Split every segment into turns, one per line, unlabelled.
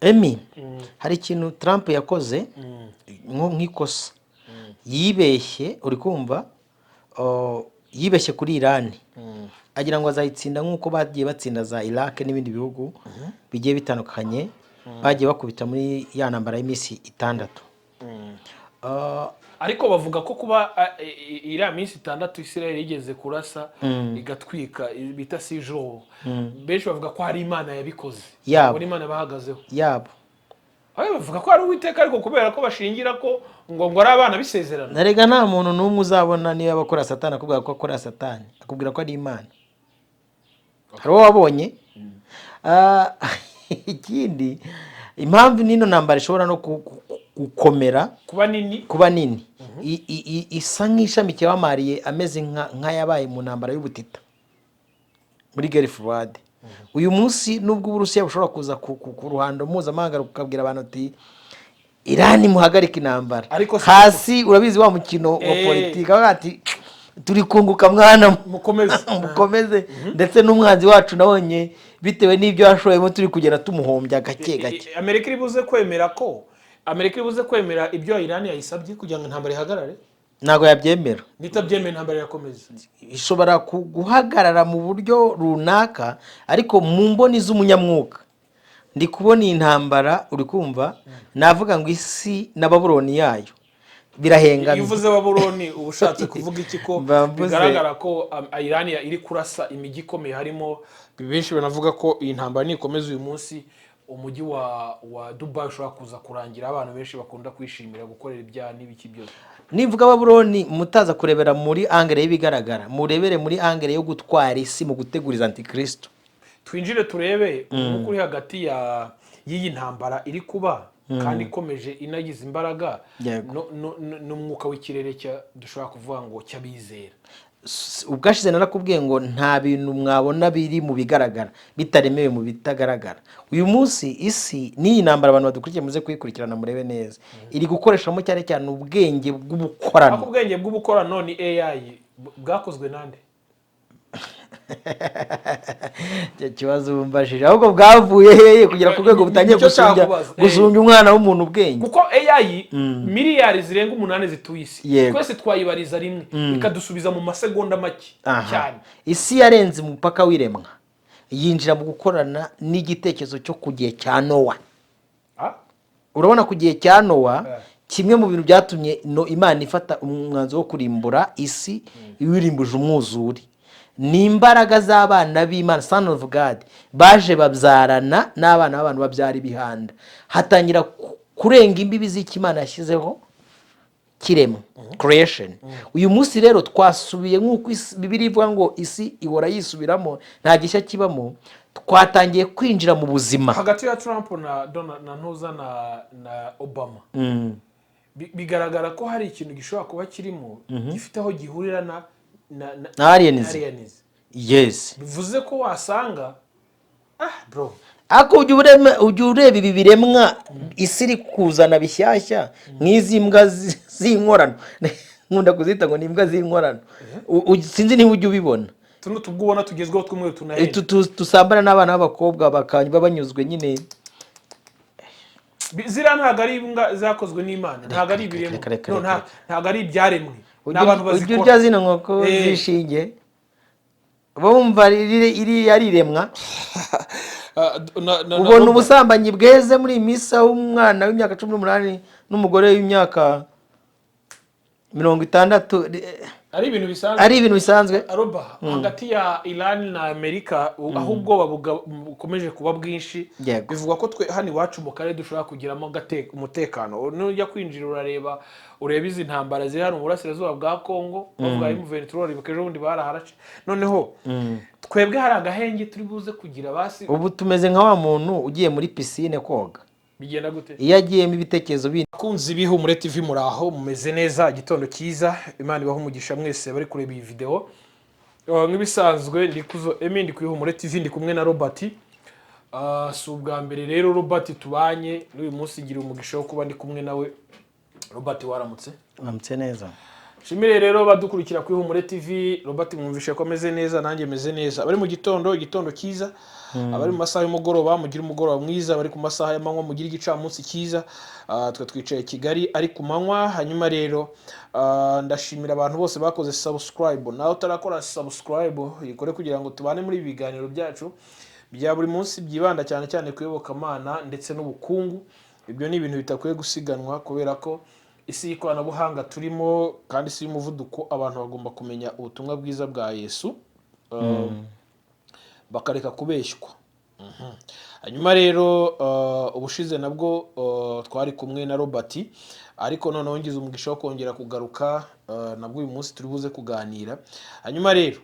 Emi hari ikintu Trump yakoze nk'ikosa yibeshye uri kumva yibeshye kuri Iran agira ngo azayitsinda nk'uko bagiye batsinda za Iraq n'ibindi bihugu bigiye bitandukanye bagiye bakubita muri ya ntambara y'iminsi 6
ariko bavuga ko kuba iriya minsi 6 Israel igeze kurasa igatwika bita sijo benshi bavuga ko hari Imana yabikoze muri Imana bahagazeho
yabo
bavuga ko ari Uwiteka ariko kubera ko bashingira ko ngo ari abana bisezerana
narega nta muntu n'umwe uzabona niba bakora Satani akubwira ko akora Satani akubwira ko ari Imana hari uwo wabonye ikindi impamvu nino ntambara ishobora no gukomera kuba nini isa nk'ishamikiye wamariye ameze nk'ayabaye mu ntambara y'ubutita muri guerre froide uyu munsi nubwo Uburusiya bushobora kuza ku ruhando mpuzamahanga rukabwira abantu ati Iran muhagarika intambara hasi urabizi wa mukino wa politiki ati turi kunguka mwana mukomeze ndetse n'umwanzi wacu nabonye bitewe n'ibyo yashoyemo turi kugera tumuhombya gake gake.
Amerika ibuze kwemera ibyo Iran yayisabye kugira ngo intambara ihagarare
ntago yabyemera
nitabyemera intambara yakomeza
ishobora guhagarara mu buryo runaka ariko mu mboni z'umunyamwuka ndi kubona intambara uri kumva navuga ngo isi na Babuloni yayo birahengana.
Ivuze Babuloni ubushatse kuvuga iki ko bigaragara ko Iran iri kurasa imijyi ikomeye harimo benshi banavuga ko iyi ntambara nikomeza uyu munsi umujyi wa Dubai ushobora kuza kurangira abantu benshi bakunda kwishimira gukorera ibyaha n'ibiki byose.
Nivuga Babuloni mutaza kurebera muri angle y'ibigaragara murebere muri angle yo gutwara isi mu guteguriza Antikristo.
Twinjire turebe uko uri hagati y'iyi ntambara iri kuba kandi ikomeje inagize imbaraga n'umwuka w'ikirere dushobora kuvuga ngo cyabizera.
Ubwashize narakubwiye ngo nta bintu mwabona biri mu bigaragara bitaremewe mu bitagaragara. Uyu munsi isi ni intambara abantu badukurikiye muze kuyikurikirana murebe neza iri gukoreshamo cyane ubwenge bw'ubukorano.
Ako ubwenge bw'ubukorano ni AI bwakozwe nande?
Kibazo umbashije ahubwo bwavuye hehe kugira ku rwego butangiye gusumbya umwana w'umuntu ubwenge
kuko AI miliyari zirenga 8 zituye isi twese twayibariza rimwe ikadusubiza mu masegonda make cyane.
Isi yarenze umupaka w'iremwa yinjira mu gukorana n'igitekerezo cyo kugiye cya Nowa. Urabona kugiye cya Nowa kimwe mu bintu byatumye Imana ifata umwanzo wo kurimbura isi iwirimbuje umwuzure ni imbaraga z'abana b'Imana son of God baje babyarana n'abana b'abantu babyara ibihanda hatangira kurenga imbibi z'Imana yashyizeho kirema creation. Uyu munsi rero twasubiye nk'uko Bibiliya ivuga ngo isi ihora yisubiramo nta gishya kibamo twatangiye kwinjira mu buzima
hagati ya Trump na Obama. Bigaragara ko hari ikintu gishobora kuba kirimo gifite aho gihurira na
aliens. Yes.
Bivuze ko wasanga bro
ako ujya ureba ibi biremwa isi iri kuzana bishyashya nk'izi mbwa z'inkorano nkunda kuzita ngo ni imbwa z'inkorano sinzi niba ujya ubibona
tuno tubwubona tugezweho tw'umwe tunahera
tusambana n'abana b'abakobwa bakanywa banyuzwe nyine
zira ntago ari imbwa zakozwe n'Imana ntago ari ibiremwa ntago ari ibyaremwe n'abantu bazikora
ujya zino nkoko zishinge bumva iri yariremwa ubona ubusambanyi bweze muri imisa w'umwana w'imyaka 18 n'umugore w'imyaka 60
ari
ibintu bisanzwe
aroba hagati ya Iran na Amerika ahubwo bukomeje kuba bwinshi. Bivuga ko twe hano iwacu mu karere dushobora kugiramo umutekano n'ujya kwinjira ureba izi ntambara ziri hano mu burasirazuba bwa Kongo bavuga M23 bikeje ubundi baraharace noneho twebwe hari agahenge turi buze kugira basi
ubu tumeze nka wa muntu ugiye muri piscine koga
bigenda gute
iyo agiyemo ibitekerezo
kunzi bihumure TV muraho mumeze neza igitondo cyiza Imana ibaho umugisha mwese bari kureba iyi video nk'ibisanzwe ndikuzo ndi kwihumure TV ndi kumwe na Robert si ubwa mbere rero Robert tubanye n'uyu munsi ngira umugisha wo kuba ndi kumwe nawe. Robert waramutse
neza
shimire rero badukurikira kuri Humure TV. Robert mwumvishe ko ameze neza, nanjye meze neza. Abari mu igitondo cyiza, abari mu masaha y'umugoroba mugira umugoroba mwiza, abari ku masaha y'amanywa mugira igicamunsi cyiza. Twe twicaye Kigali ari ku manywa. Hanyuma rero ndashimira abantu bose bakoze subscribe. Nawe utarakora subscribe ikore kugira ngo tubane muri ibi biganiro byacu bya buri munsi byibanda cyane cyane kuyobokamana ndetse n'ubukungu. Ibyo ni ibintu bitakwiye gusiganwa kubera ko isi y'ikoranabuhanga turimo kandi isi y'umuvuduko, abantu bagomba kumenya ubutumwa bwiza bwa Yesu bakareka kubeshywa. Hanyuma rero ubushize nabwo twari kumwe na Robert, ariko noneho ngize umugisha wo kongera kugaruka, nabwo uyu munsi turi buze kuganira. Hanyuma rero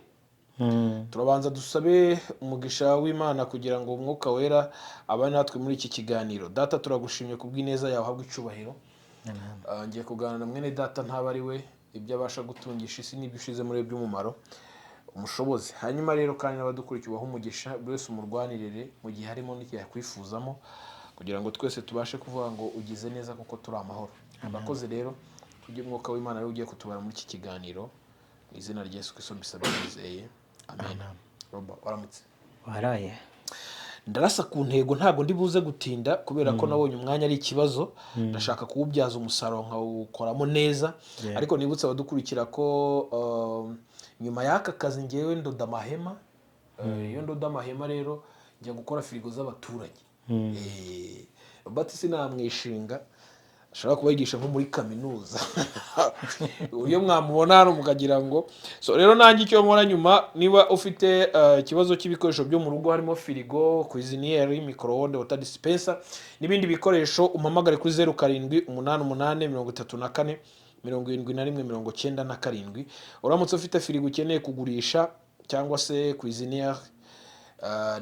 turabanza dusabe umugisha w'Imana kugira ngo umwuka wera abane natwe muri iki kiganiro. Data, turagushimye kubw'ineza yawe, habwa icubahiro. Ngiye kuganira na mwene data ntaba ari we ibyo abasha gutungisha isi n'ibyo ushize muri by'umumaro umushobozi. Hanyuma rero kandi n'abadukurikiye ubaha umugisha, buri wese umurwanirire mu gihe harimo n'igihe yakwifuzamo, kugira ngo twese tubashe kuvuga ngo ugize neza kuko turi amahoro. Abakoze rero tujye umwuka w'Imana rero ugiye kutubara muri iki kiganiro, mu izina rya Yesu Kristo mbisabye nizeye, amen. Roba, waramutse?
Waraye?
Ndarasa ku ntego, ntabwo ndi buze gutinda kubera ko nabonye umwanya ari ikibazo. Ndashaka kuwubyaza umusaruro nkawukoramo neza. Ariko nibutse abadukurikira ko nyuma y'aka kazi ngewe ndoda amahema. Iyo ndoda amahema rero njya gukora firigo z'abaturage. Robert sinamwishinga, ashobora kuba yigisha nko muri kaminuza. Iyo mwamubona hano mukagira ngo so rero nanjye icyo nkora nyuma, niba ufite ikibazo cy'ibikoresho byo mu rugo harimo firigo, cuisinière, micro-ondes, water dispenser n'ibindi bikoresho, umpamagare kuri 0788347197. Uramutse ufite firigo ukeneye kugurisha cyangwa se cuisinière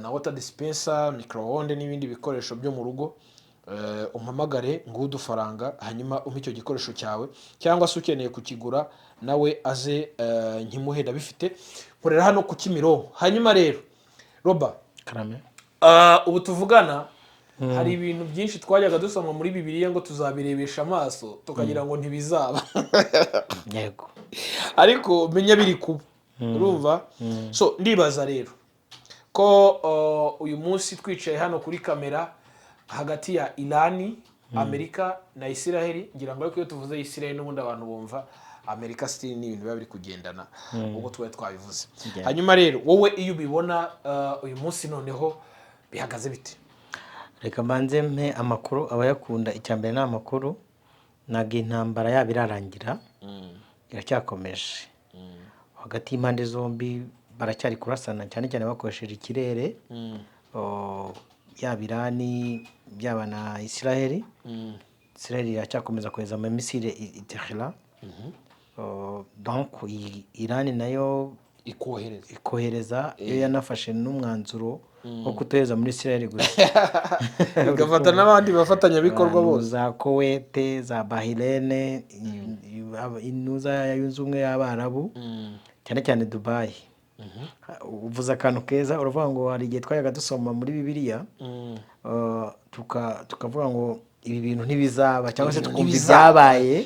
na water dispenser, micro-ondes n'ibindi bikoresho byo mu rugo, umpamagare nguhe udufaranga, hanyuma umpe icyo gikoresho cyawe, cyangwa se ukeneye kukigura nawe aze nkimuhe ndabifite. Nkorera hano ku Kimironko. Hanyuma rero Roba, ubu tuvugana hari ibintu byinshi twajyaga dusoma muri Bibiliya ngo tuzabirebesha amaso tukagira ngo ntibizaba.
Yego.
Ariko menya biri kuba. Urumva? So ndibaza rero ko uyu munsi twicaye hano kuri kamera hagati ya Irani, Amerika na Isiraheli. Ngira ngo ariko iyo tuvuze Isiraheli n'ubundi abantu bumva Amerika, still ni ibintu biba biri kugendana ubwo twabivuze. Hanyuma rero wowe iyo ubibona uyu munsi noneho bihagaze bite?
Reka mbanze mpe amakuru abayakunda. Icyambere ni amakuru, naga intambara yabo irarangira, iracyakomeje hagati y'impande zombi, baracyari kurasana cyane cyane bakoresheje ikirere, yaba Irani byaba na Isiraheli. Isiraheli iracyakomeza kohereza amamisire i Tehran. Donc Irani nayo ikohereza, iyo yanafashe n'umwanzuro wo kutohereza muri Isiraheli gusa,
igafata n'abandi bafatanyabikorwa bose,
za Kuwait, za Bahrain, inuza yunze ubumwe y'Abarabu, cyane cyane Dubai. Uvuze akantu keza, uravuga ngo hari igihe twayaga dusoma muri Bibiliya tukavuga ngo ibi bintu ntibizaba, cyangwa se tukumva ibyabaye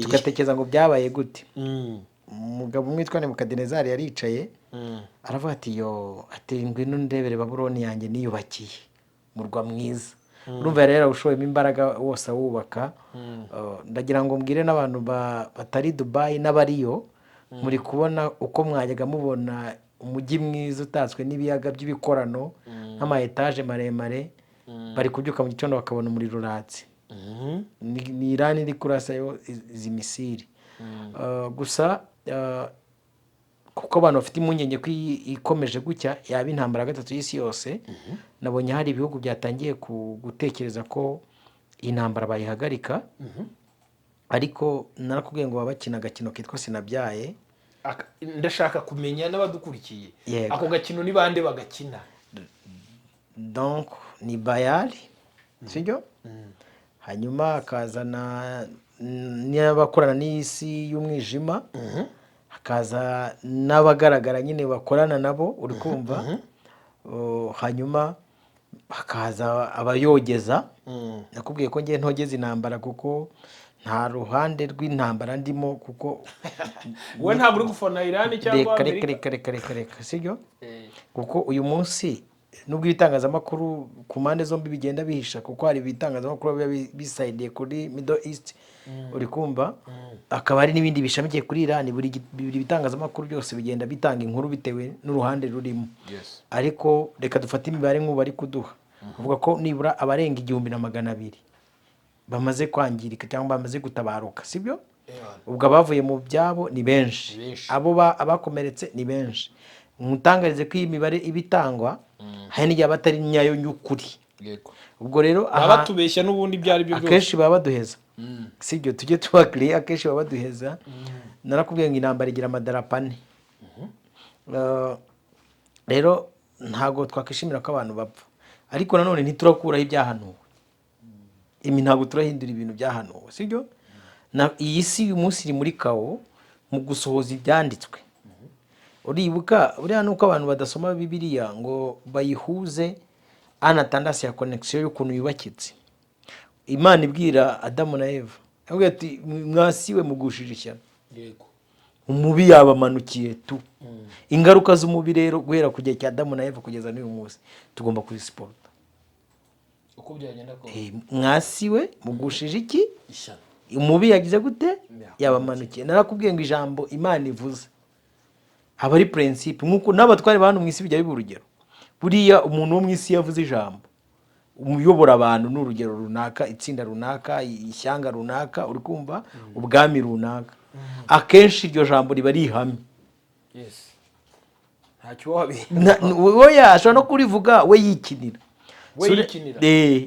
tugatekereza ngo byabaye gute. Umugabo umwe witwa Nebukadinezari yaricaye aravuga ati yo, ati ngwino ndebere Babuloni yanjye niyubakiye, murwa mwiza. Urumva rero ushoyemo imbaraga wose awubaka. Ndagira ngo mbwire n'abantu batari Dubai n'abariyo, muri kubona uko mwajyaga mubona umujyi mwiza utatswe n'ibiyaga by'ibikorano nk'ama etaje maremare, bari kubyuka mu gitondo bakabona umuriro uratse. Ni Irani iri kurasayo izi misiri. Gusa kuko abantu bafite impungenge ko ikomeje gutya yaba intambara ya gatatu y'isi yose, nabonye hari ibihugu byatangiye gutekereza ko iyi ntambara bayihagarika. Ariko narakubwiye ngo bakina agakino kitwa Sinabyaye.
Ndashaka kumenya n'abadukurikiye ako gakino ni bande bagakina?
Donc ni Bayali, sibyo? Hanyuma akazana n'abakorana n'isi y'umwijima, hakaza n'abagaragara nyine bakorana nabo, uri kumva. Hanyuma hakaza abayogeza. Nakubwiye ko ngiye ntogeza intambara kuko nta ruhande rw'intambara ndimo, kuko
wowe ntabwo uri gufana Iran cyangwa Amerika.
reka sibyo, kuko uyu munsi nubwo ibitangazamakuru ku mpande zombi bigenda bihisha, kuko hari ibitangazamakuru biba bisayidiye kuri Middle East, uri kumva, akaba hari n'ibindi bishamikiye kuri Iran. Buri bitangazamakuru byose bigenda bitanga inkuru bitewe n'uruhande rurimo. Ariko reka dufate imibare nk'ubu bari kuduha, uvuga ko nibura abarenga 1,200 bamaze kwangirika cyangwa bamaze gutabaruka, sibyo? Ubwo abavuye mu byabo ni benshi, abo abakomeretse ni benshi. Mutangarize ko iyi mibare ibitangwa hari n'igihe batari nyayo y'ukuri. Ubwo rero
abatubeshya n'ubundi byari byo byose
akenshi baba baduheza, sibyo? Tujye tuba clear, akenshi baba baduheza. Narakubwiye ngo intambara igira amadarapo 4. Rero ntago twakishimira ko abantu bapfa, ariko nanone ntiturakuraho ibyahanuwe. Ntabwo turahindura ibintu byahanuwe, sibyo? Iyi si uyu munsi iri muri kawo mu gusohoza ibyanditswe. Uribuka buriya nuko abantu badasoma Bibiliya ngo bayihuze anatandasi ya connection y'ukuntu yubakitse. Imana ibwira Adamu na Eva, avuga ati mwasiwe mugushije ishyano.
Yego.
Umubi yabamanukiye tu. Ingaruka z'umubi rero guhera ku gihe cya Adamu na Eva kugeza n'uyu munsi tugomba kuzisporta.
Uko byagenda ko
mwasiwe mugushije iki ishyano. Umubi yagize gute? Yabamanukiye. Narakubwiye ngo ijambo Imana ivuze aba ari principe, nkuko n'abatware bantu mu isi bijya biba urugero. Buriya umuntu wo mu isi yavuze ijambo, umuyobora abantu n'urugero runaka, itsinda runaka, ishyanga runaka, uri kumva, ubwami runaka, akenshi iryo jambo riba ari ihame.
Ntacyo wabi
oya ashobora no kurivuga we yikinira,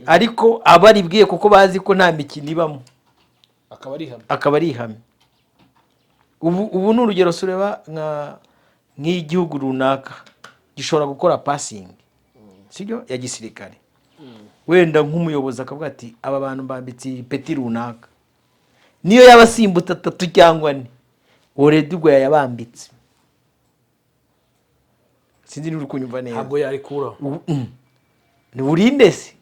ariko abaribwiye kuko bazi ko nta mikino ibamo, akaba ari ihame. Ubu ni urugero sureba nk'igihugu runaka gishobora gukora passing, sibyo, ya gisirikare. Wenda nk'umuyobozi akavuga ati aba bantu mbambitse peti runaka, niyo yabasimbuta 3 cyangwa 4 already ubwo yayabambitse. Sinzi uri kunyumva neza.
Ntabwo yarikura.
Ni urinde se?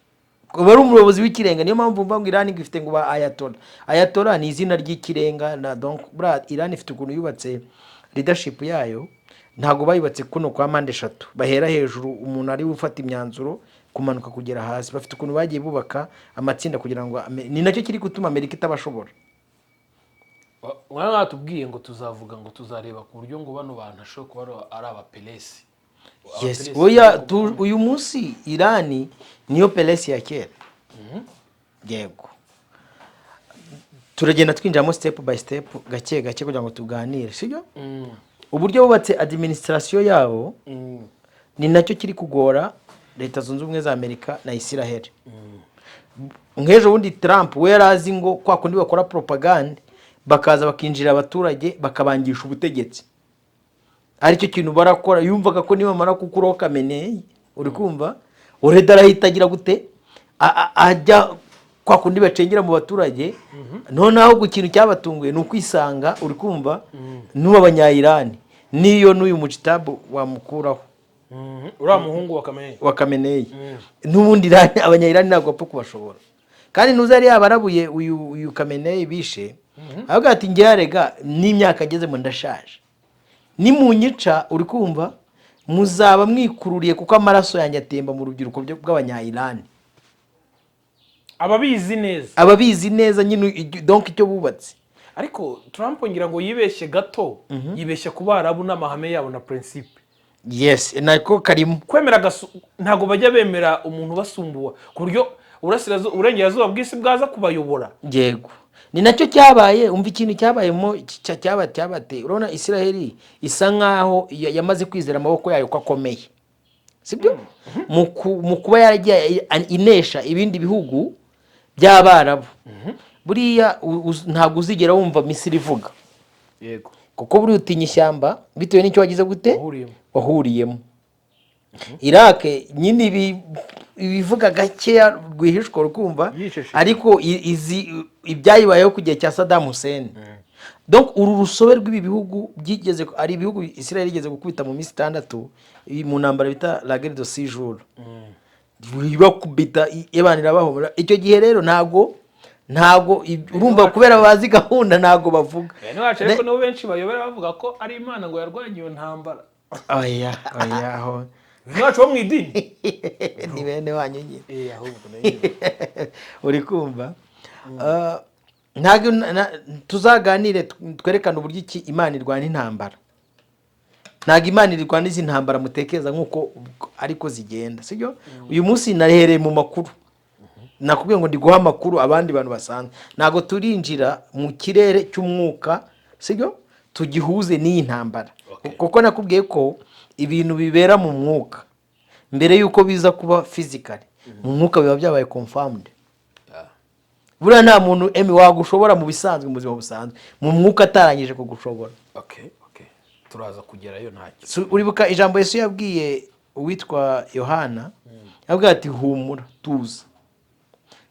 Bari umuyobozi w'ikirenga, niyo mpamvu mvuga ngo Iran ifite ngo ba Ayatollah. Ayatollah ni izina ry'ikirenga, na donc Iran ifite ukuntu yubatse leadership yayo, ntago bayubatse kuno kwa mande 3 bahera hejuru, umuntu ari ufata imyanzuro kumanuka kugera hasi. Bafite ukuntu bagiye bubaka amatsinda kugira ngo ni nacyo kiri gutuma Amerika itabashobora.
Mwana atubwiye ngo tuzavuga ngo tuzareba ku buryo ngo bano bantu ashobora kuba ari abapelesi.
Yes, oya uyu munsi Iran niyo pelesi ya kera. Yego. Turagenda twinjiramo step by step, gake gake kugira ngo tuganire, sibyo? Uburyo bubatse administration yabo ni nacyo kiri kugora Leta Zunze Ubumwe za Amerika na Israel. Ngejo wundi Trump we yarazi ngo kwa kundi bakora propaganda bakaza bakinjira abaturage bakabangisha ubutegetsi. Aricyo kintu barakora, yumvaga ko niba mara kukuraho Khamenei, uri kumva, ureda arahitagira gute ajya kwa kundi bacengera mu baturage. None aho gukintu cyabatunguye ni ukwisanga, uri kumva, n'uba abanya-Iran niyo n'uyu mucitabu wamukuraho.
Uriya muhungu wa
Khamenei n'ubundi abanya-Iran ntabwo bapfa kubashobora. Kandi ntuzari yabarabuye uyu Khamenei bishe, avuga ati ngerega n'imyaka agezemo ndashaje, nimunyica, uri kumva, muzaba mwikururiye kuko amaraso yanjye atemba mu rubyiruko bw'abanya-Iran. Ababizi neza nyine, donc icyo bubatse.
Ariko Trump ngira ngo yibeshye gato, yibeshya kuba Arabu n'amahame yabo na principe.
Yes, nako karimo
kwemera ntago bajya bemera umuntu basumbuwa ku buryo urengerazuba bw'isi bwaza kubayobora.
Yego, ni nacyo cyabaye. Umva ikintu cyabayemo cyabate. Urabona Israel isa nkaho yamaze kwizera amaboko yayo ko akomeye, sibyo? Mu kuba yaragiye inesha ibindi bihugu by'Abarabu. Buriya ntabwo uzigera wumva Misiri ivuga.
Yego.
Kuko buri utinya ishyamba bitewe n'icyo wagize gute wahuriyemo. Iraq nyine ibivuga gake rwihishwa rukumva, ariko ibyayibayeho ku gihe cya Saddam Hussein. Donc uru rusobe rw'ibi bihugu byigeze ari ibihugu Israel igeze gukubita mu minsi 6 mu ntambara bita la guerre de 6 jours. bakubita ibana irabahomora. Icyo gihe rero ntago urumva kubera bazi gahunda ntago bavuga.
Ariko nabo benshi bayobera bavuga ko ari Imana ngo yarwanye iyo ntambara.
Oya aho
ntacu bo mu idini
ni bene wanyu nyine.
Ahubwo nayo
uri kumva. Ntago tuzaganire twerekana uburyo iki Imana irwana intambara. Ntago Imana irwana izi ntambara mutekereza nkuko ariko zigenda, sibyo? Uyu munsi nahereye mu makuru, nakubwiye ngo ndi guha amakuru abandi bantu basanzwe. Ntago turinjira mu kirere cy'umwuka, sibyo, tugihuze n'iyi ntambara. Kuko nakubwiye ko ibintu bibera mu mwuka mbere yuko biza kuba physically, mu mwuka biba byabaye confirmed. Buriya nta muntu wagushobora mu bisanzwe, mu buzima busanzwe, mu mwuka atarangije kugushobora.
Turaza kugerayo ntacyo.
Uribuka ijambo Yesu yabwiye uwitwa Yohana, yabwiye ati humura tuza,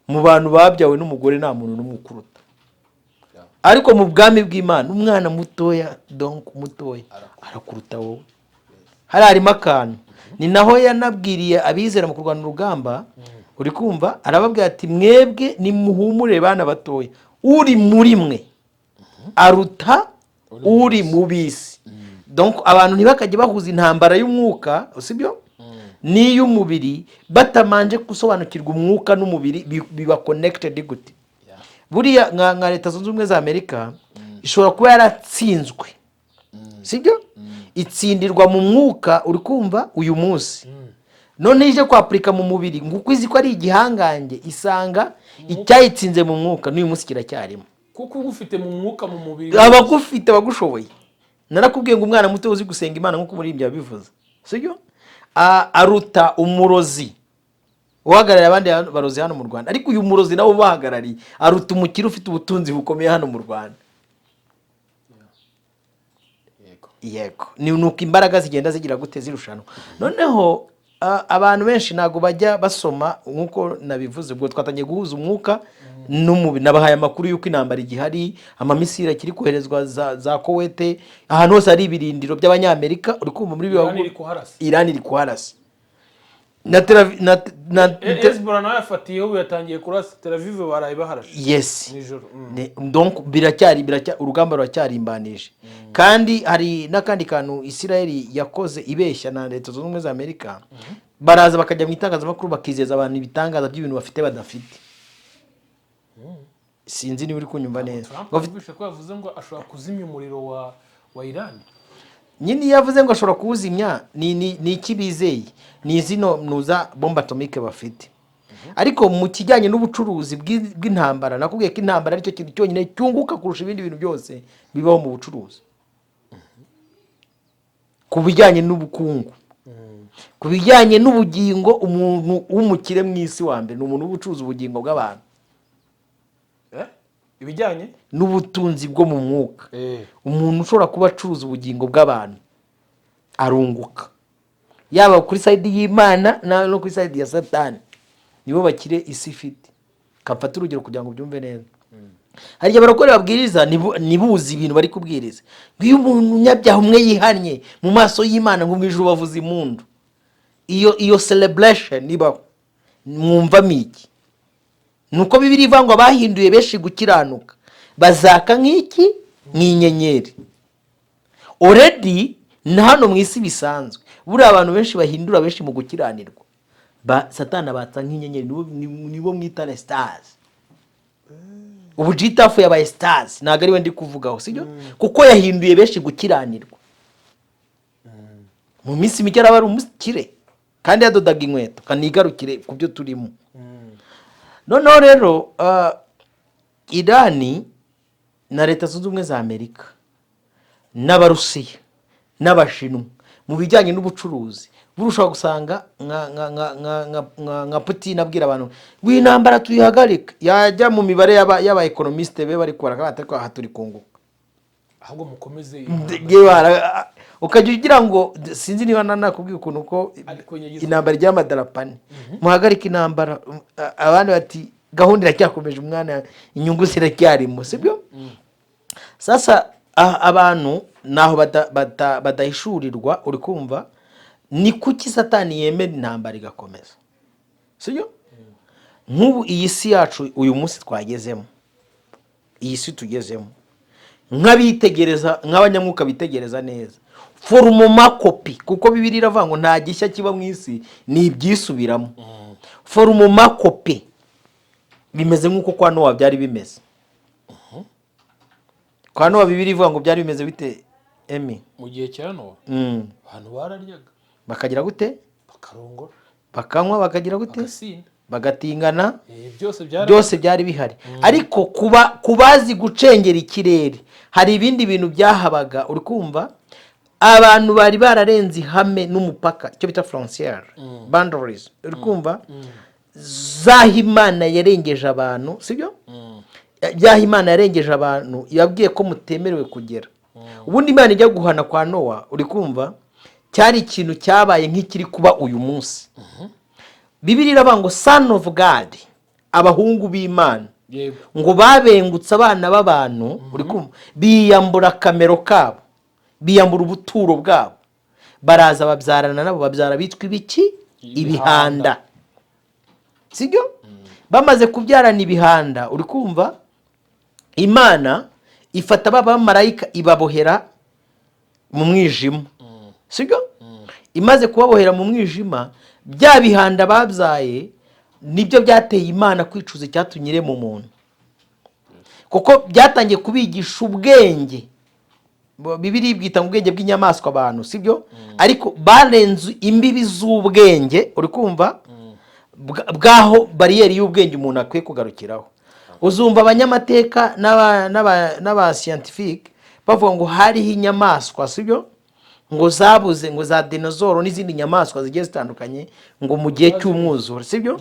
mu bantu babyawe n'umugore nta muntu n'umukuruta, ariko mu bwami bw'Imana umwana mutoya mutoya arakuruta wowe. Harimo akantu. Ni naho yanabwiriye abizera mu kurwana urugamba, uri kumva, arababwira ati mwebwe nimuhumure bana batoya, uri muri mwe aruta uri mu bisi. Donc abantu ntibakajye bahuza intambara y'umwuka, sibyo, n'iy'umubiri batamanje gusobanukirwa umwuka n'umubiri biba connected gute. Buriya nka Leta Zunze Ubumwe za Amerika ishobora kuba yaratsinzwe, sibyo, itsindirwa mu mwuka, uri kumva, uyu munsi none ije kwapurika mu mubiri nguko izi ko ari igihangange, isanga icyayitsinze mu mwuka n'uyu munsi kiracyarimo.
Kuko ugufite mu mwuka mu mubiri
abagufite bagushoboye. Narakubwiye ngo umwana muto uzi gusenga Imana nkuko muri ibyo bivuze, sibyo, aruta umurozi uhagarariye abandi barozi hano mu Rwanda. Ariko uyu murozi nawe ubahagarariye aruta umukire ufite ubutunzi bukomeye hano mu Rwanda. Yego ni nuko imbaraga zigenda zigira gute zirushanwa. Noneho abantu benshi ntago bajya basoma nkuko nabivuze, ubwo twatangiye guhuza umwuka n'umubiri. Nabahaye amakuru yuko intambara igihari, amamisira kiri koherezwa za Kuwait, ahantu hose ari ibirindiro by'Abanyamerika, uri kumva muri Iran iri kuharasa.
Hezbollah nayo yafatiyeho, ubu yatangiye kurasa Tel Aviv, baraye baharashe.
Yes. Donc biracyari urugamba ruracyarimbanije. Kandi hari n'akandi kantu Israel yakoze ibeshya na Leta Zunze Ubumwe za Amerika, baraza bakajya mu itangazamakuru bakizeza abantu ibitangaza by'ibintu bafite badafite. Sinzi niba uri kunyumva neza.
Bavuze ko yavuze ngo ashobora kuzimya umuriro wa Iran.
Nyine yavuze ngo ashobora kuwuzimya, ni ikibizeye, ni zino nuza bomba atomique bafite. Ariko mu kijyanye n'ubucuruzi bw'intambara, nakubwiye ko intambara aricyo kintu cyonyine cyunguka kurusha ibindi bintu byose bibaho mu bucuruzi. Ku bijyanye n'ubukungu, ku bijyanye n'ubugingo, umuntu w'umukire mu isi wa mbere ni umuntu w'ubucuruzi ubugingo bw'abantu.
Ibijyanye
n'ubutunzi bwo mu mwuka, umuntu ushobora kuba acuruza ubugingo bw'abantu arunguka, yaba kuri side y'Imana no kuri side ya Satani. Nibo bakire isi ifite. Kapfata urugero kugira ngo byumve neza. Hari abarokore babwiriza nibuzi ibintu bari kubwiriza, ngiyo umuntu nyabyaha umwe yihannye mu maso y'Imana ngo mwijuru bavuza impundu. Iyo celebration niba mwumva miki, nuko Bibiri ivuga ngo abahinduye benshi gukiranuka bazaka nk'iki, nk'inyenyeri. Already na hano mu isi bisanzwe buri abantu benshi bahindura benshi mu gukiranirwa, Satani abatsa nk'inyenyeri, nibo mwita stars. Ubu Gitafu yabaye stars, ntago ari we ndi kuvugaho, sibyo, kuko yahinduye benshi gukiranirwa. Mu minsi mike araba ari umukire kandi yadodaga inkweto, kanigarukire ku byo turimo. Noneho rero Irani na Leta Zunze Ubumwe za Amerika n'Abarusiya n'Abashinwa mu bijyanye n'ubucuruzi burushaho gusanga nka Putin abwira abantu w'intambara tuyihagarika, yajya mu mibare y'aba economiste be bari kubara ko aha turi kunguka,
ahubwo mukomeze
ukajya ugira ngo sinzi niba nanakubwiye ukuntu ko intambara ry'amadarapani muhagarika intambara, abandi bati gahunda iracyakomeje, umwana inyungu ziracyarimo, sibyo. Sasa abantu naho badahishurirwa, uri kumva, ni kuki Satani yemera intambara igakomeza. sibyo nk'ubu iyi si yacu uyu munsi twagezemo, iyi si tugezemo nk'abitegereza, nk'abanyamwuka bitegereza neza, forumomakopi, kuko Bibiliya iravuga ngo nta gishya kiba mu isi, ni ibyisubiramo. Forumomakopi bimeze nk'uko kwa Nowa byari bimeze. Kwa Nowa Bibiliya ivuga ngo byari bimeze bite Emi?
Mu gihe cya Nowa abantu bararyaga bakagira gute, bakarongora, bakanywa, bakagira gute, bagatingana, byose byari bihari. Ariko kubazi gucengera ikirere, hari ibindi bintu byahabaga. Uri kumva abantu bari bararenze ihame n'umupaka, icyo bita frontiere, boundaries. Uri kumva zaho Imana yarengeje abantu, sibyo byaho Imana yarengeje abantu, yabwiye ko mutemerewe kugera. Ubundi Imana ijya guhana kwa Nowa, uri kumva cyari ikintu cyabaye nk'ikiri kuba uyu munsi. Bibiliya iravuga ngo son of God, abahungu b'Imana, ngo babengutse abana b'abantu, uri kumva biyambura akamero kabo, biyambura ubuturo bwabo, baraza babyarana nabo, babyara bitwa ibiki, ibihanda, sibyo bamaze kubyarana ibihanda. Uri kumva Imana ifata abamarayika ibabohera mu mwijima, sibyo imaze kubabohera mu mwijima, bya bihanda babyaye nibyo byateye Imana kwicuza icyatumye mu muntu, kuko byatangiye kubigisha ubwenge. Bibiliya ibwita mu bwenge bw'inyamaswa abantu, sibyo ariko barenze imbibi z'ubwenge. Uri kumva bwaho bariyeri y'ubwenge umuntu akwiye kugarukiraho. Uzumva abanyamateka n'aba scientifique bavuga ngo hariho inyamaswa, sibyo ngo zabuze, ngo za dinosaur n'izindi nyamaswa zigiye zitandukanye, ngo mu gihe cy'umwuzure, sibyo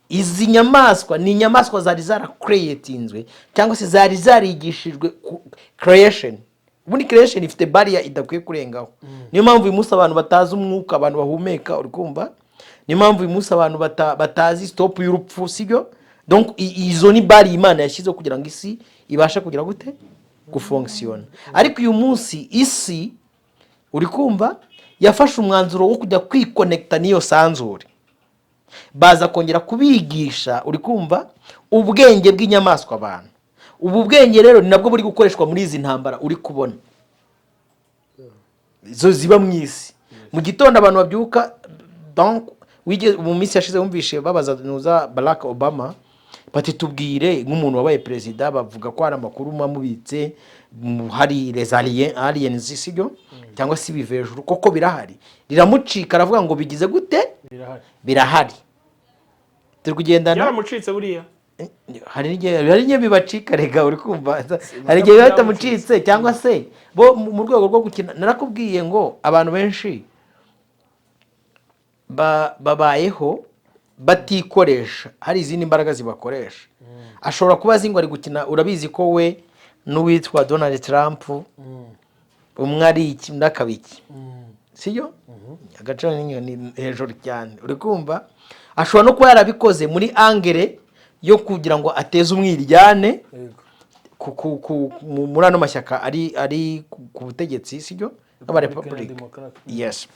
izi nyamaswa ni inyamaswa zari zaracreatinzwe cyangwa se zari zarigishijwe creation. Ubundi creation ifite barrier idakwiye kurengaho. Niyo mpamvu uyu munsi abantu batazi umwuka abantu bahumeka. Uri kumva niyo mpamvu uyu munsi abantu batazi stop y'urupfu, sibyo donc izo ni barrier Imana yashyizeho kugira ngo isi ibashe kugira gute gufunctiona. Ariko uyu munsi isi, uri kumva yafashe umwanzuro wo kujya kwiconnecta n'iyo sanzure, baza kongera kubigisha, uri kumva ubwenge bw'inyamaswa abantu. Ubu bwenge rero ni nabwo buri gukoreshwa muri izi ntambara uri kubona zo ziba mu isi. Mu gitondo abantu babyuka, donc mu minsi yashize wumvishe babaza nuza Barack Obama bati tubwire nk'umuntu wabaye perezida, bavuga ko hari amakuru mubitse hari les aliens, sibyo cyangwa se ibivejuru, koko birahari. Riramucika aravuga ngo bigize gute, birahari turi kugendana. Yaramucitse buriya
hari igihe bibacika rega. Uri kumva hari igihe batamucitse cyangwa se bo mu rwego rwo gukina. Narakubwiye ngo abantu benshi babayeho batikoresha, hari izindi mbaraga zibakoresha. Ashobora kuba azi ngo ari gukina. Urabizi ko we n'uwitwa Donald Trump umwe ari iki n'akabiki, sibyo agaciro n'inyoni hejuru cyane. Uri kumva ashobora no kuba yarabikoze muri angere yo kugira ngo ateze umwiryane muri ano mashyaka ari ku butegetsi, sibyo aba Republic. Yes,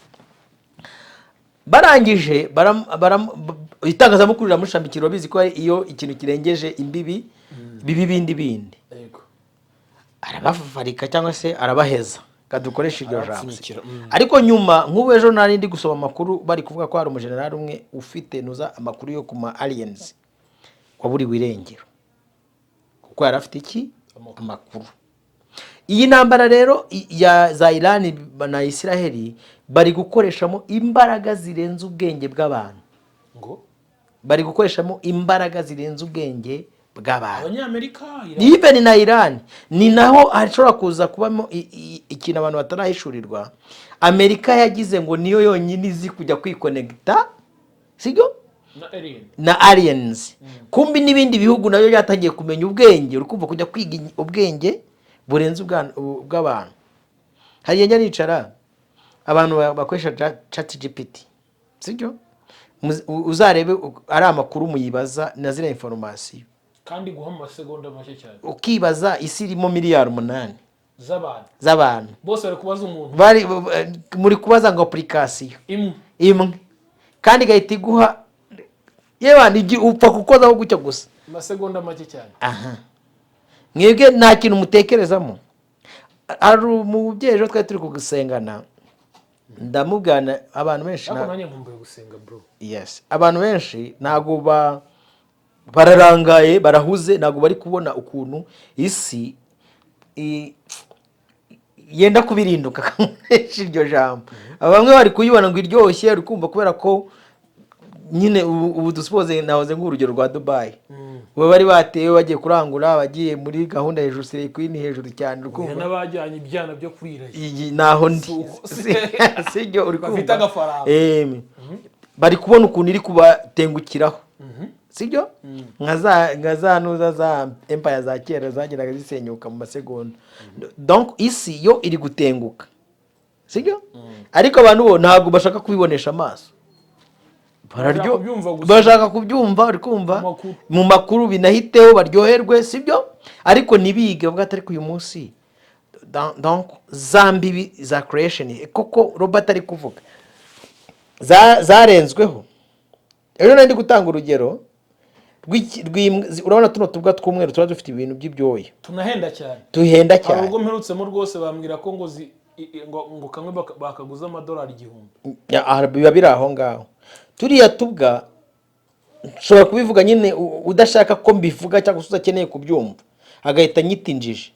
barangije itangazamakuru riramushambikira. Babizi ko iyo ikintu kirengeje imbibi bibi bindi arabafarika cyangwa se arabaheza, kadukoresha iryo jambo. Ariko nyuma nk'ubu ejo nari ndi gusoma amakuru bari kuvuga ko hari umujenerali umwe ufite nuza amakuru yo kuma aliens waburiwe irengero, kuko yari afite iki amakuru. Iyi ntambara rero ya za Iran na Israel bari gukoreshamo imbaraga zirenze ubwenge bw'abantu, ngo bari gukoreshamo imbaraga zirenze ubwenge bw'abantu. Abanyamerika even na Iran ni naho hashobora kuza kubamo ikintu abantu batarahishurirwa. Amerika yagize ngo niyo yonyine izi kujya kwiconnecta, sibyo na aliens. Kumbi n'ibindi bihugu nayo yatangiye kumenya ubwenge. Uri kumva kujya kwiga ubwenge burenze ubw'abantu. Hari njya nicara abantu bakoresha ChatGPT, sibyo uzarebe ari amakuru muyibaza na zira information, kandi guha amasegonda make cyane. Ukibaza isi irimo miliyari 8 z'abantu bose bari kubaza umuntu, bari muri kubaza ngo application imwe kandi gahita iguha yewe nigi upfa kukozaho gutya gusa
amasegonda make cyane.
aha mwebwe nta kintu mutekerezamo. hari umubyeyi ejo twari turi kugusengana ndamubwana abantu benshi
ariko nanjye nkumbuye gusenga bro.
Yes, abantu benshi ntago bararangaye barahuze ntago bari kubona ukuntu isi yenda kubirinduka kamunesha iryo jambo. Bamwe bari kuyibona ngo iryoshye uri kumva kubera ko nyine ubu dusupoze nahoze nk'urugero rwa Dubai. Bo bari batewe bagiye kurangura bagiye muri gahunda hejuru Slay Queen hejuru cyane uri kumva.
N'abajyanye ibyana byo kurira.
Naho ndi. Sijyo uri kumva.
Bafite agafaranga.
Bari kubona ukuntu iri kubatengukiraho. Sibyo? Nka za nuza za empire za kera zageraga zisenyuka mu masegonda. Donc isi yo iri gutenguka. Sibyo? Ariko abantu bo ntago bashaka kubibonesha amaso. Bashaka kubyumva uri kumva mu makuru binahiteho baryoherwe sibyo? Ariko nibige bavuga atari uyu munsi. Donc zambi za creation koko Robert ari kuvuga zarenzweho. Ejo nandi gutanga urugero urabona tuno tubwa tw'umweru tuba dufite ibintu by'ibyoya
tunahenda cyane.
Tuhenda cyane.
Ubwo mperutsemo rwose bambwira ko ngo kamwe bakaguza $1,000.
Biba biri aho ngaho. Turiya tubwa nshobora kubivuga nyine udashaka ko mbivuga cyangwa se udakeneye kubyumva agahita nyitinjije.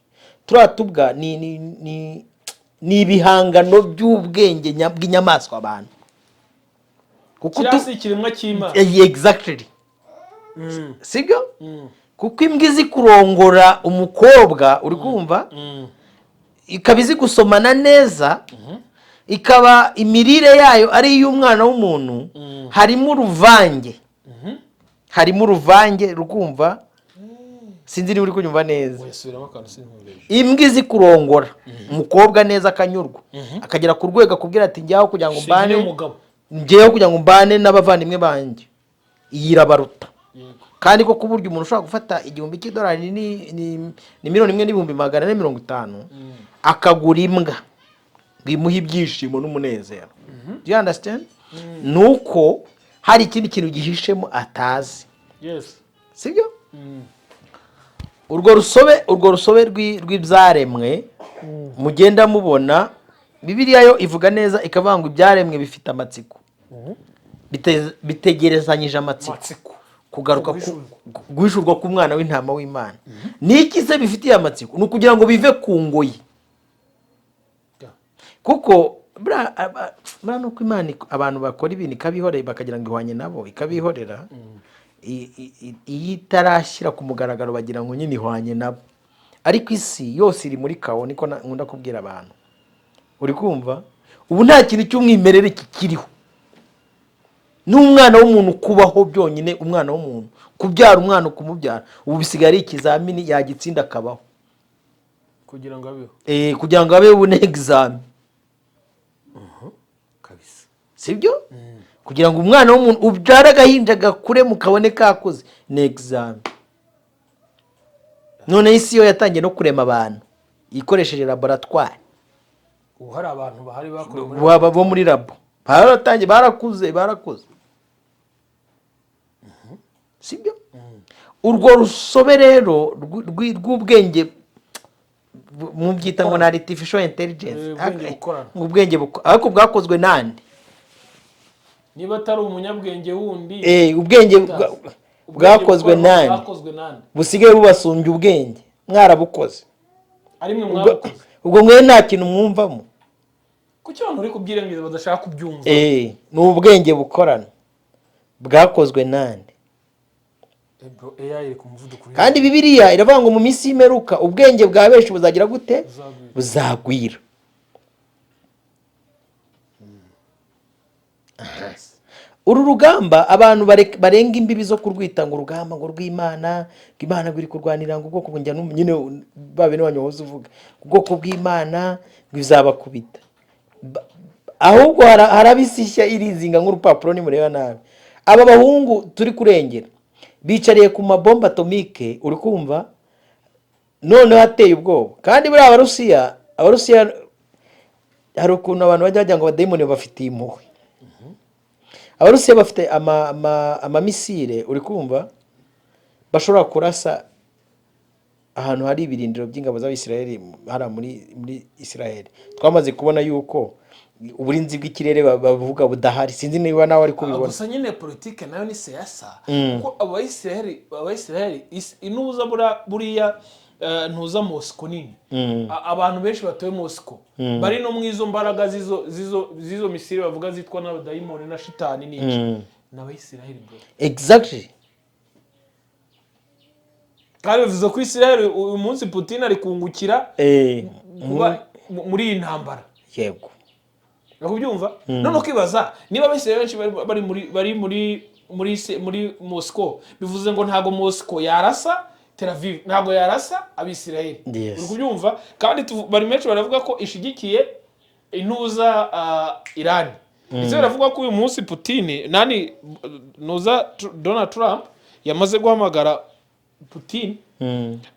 Turiya tubwa ni ibihangano by'ubwenge bw'inyamaswa abantu.
Kuko kirasi kiremwa cy'Imana.
Exactly. Sibyo? Kuko imbwa izi kurongora umukobwa uri kumva ikaba izi gusomana neza ikaba imirire yayo ari iy'umwana w'umuntu harimo uruvange rukumva sinzi niba uri kunyumva neza. Imbwa izi kurongora umukobwa neza akanyurwa akagera ku rwego akubwira ati njyaho kugira ngo mbane n'abavandimwe banjye yirabaruta. Kandi ko kuburyo umuntu ushobora gufata $1,000 ni $1,150,000 akagura imbwa bimuha ibyishimo n'umunezero. Do you understand? Nuko hari ikindi kintu gihishemo atazi.
Yes.
Sibyo? Urwo rusobe rw'ibyaremwe mugenda mubona Bibiliya yo ivuga neza ikavanga ibyaremwe bifite amatsiko. Bitegerezanyije amatsiko. Kugaruka guhishurwa k'umwana w'intama w'Imana. Niki se bifitiye amatsiko? Nukugira ngo bive ku ngoyi. Kuko nuko Imana abantu bakora ibintu ikabihorera bakagira ngo ihwanye nabo ikabihorera. Itarashyira ku mugaragaro bagira ngo nyine ihwanye nabo. Ariko isi yose iri muri kawo niko nkunda kubwira abantu. Uri kumva? Ubu nta kintu cy'umwimerere kikiriho. N'umwana w'umuntu kubaho byonyine umwana w'umuntu kubyara umwana kumubyara ubu bisigaye ari ikizamini yagitsinda akabaho
kugira ngo abeho
kugira ngo abeho une exam
kabisa
sibyo kugira ngo umwana w'umuntu ubyara gahinja gakure mukabone kakoze ne exam. None isi yo yatangiye no kurema abantu ikoresheje laboratoire.
Ubu hari abantu bahari
bo muri labo baratangiye barakuze sibyo? Urwo rusobe rero rw'ubwenge mu byita ngo na artificial intelligence ubwenge ariko bwakozwe nande
niba atari umunyabwenge wundi
ubwenge bwakozwe nande busigaye bubasumbye ubwenge mwarabukoze
ari mwe mwabukoze
ubwo mwe nta kintu mwumvamo
kuki abantu uri kubyirengiza badashaka kubyumva
ni ubwenge bukorana bwakozwe nande kandi Bibiliya iravuga ngo mu minsi y'imeruka ubwenge bwa benshi buzagira gute buzagwira. Uru rugamba abantu barenga imbibi zo kurwita ngo urugamba ngo rw'Imana bw'Imana biri kurwanira ngo ubwoko bw'injya nyine babe n'abanyohoza uvuga ubwoko bw'Imana bizabakubita ahubwo harabisishya irizinga nk'urupapuro nimureba nabi. Aba bahungu turi kurengera bicariye ku mabomba atomike uri kumva none hateye ubwoba kandi buri Abarusiya hari ukuntu abantu bajya ngo abadayimoni bafitiye impuhwe. abarusiya bafite amamisire uri kumva bashobora kurasa ahantu hari ibirindiro by'ingabo z'Abisirayeli hara muri Isirayeli. Twamaze kubona yuko uburinzi bw'ikirere bavuga budahari, sinzi niba nawe ari kubibona.
Gusa nyine politike nayo ni siyasa kuko Abayisirayeli inuza buriya ntuza Moscow nini, abantu benshi batuye Moscow bari no mwizo mbaraga zizo misiri bavuga zitwa n'abadayimoni na shitani n'iki n'Abayisirayeli bro.
Exactly.
Kandi bivuze ko Isirayeli uyu munsi Putin ari kungukira muri iyi ntambara.
Yego.
Nakubyumva? None ukibaza niba Abayisirayeli benshi bari muri Moscow, bivuze ngo ntago Moscow yarasa Tel Aviv, ntago yarasa Abisirayeli. Uri kubyumva? Kandi bari menshi baravuga ko ishigikiye intuza Iran. Ndetse baravuga ko uyu munsi Putin nuza Donald Trump yamaze guhamagara Putin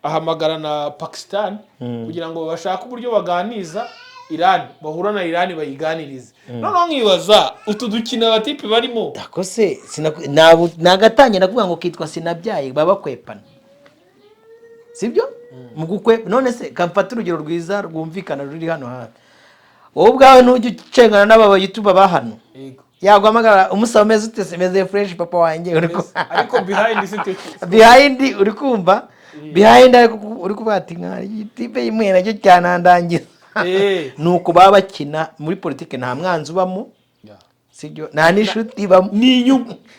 ahamagara na Pakistan kugira ngo bashake uburyo baganiza Iran, bahura na Iran bayiganirize. None nkibaza utu dukina abatipe barimo
dakose nagatanye nakuvuga ngo kitwa sinabyaye baba kwepana, sibyo? Mu gukwe none se kamfata urugero rwiza rwumvikana ruri hano hafi. Wowe ubwawe ntujye ucengana n'aba YouTube bahano. Yego. Yagwamagara umusaba meze utese meze fresh papa wanjye
ariko behind city
behind uri kumva behind uri kubati nka tipe imwe nacyo cyanandangiza nuko baba bakina muri politike nta mwanzi ubamo sibyo nta nishuti bamo
ni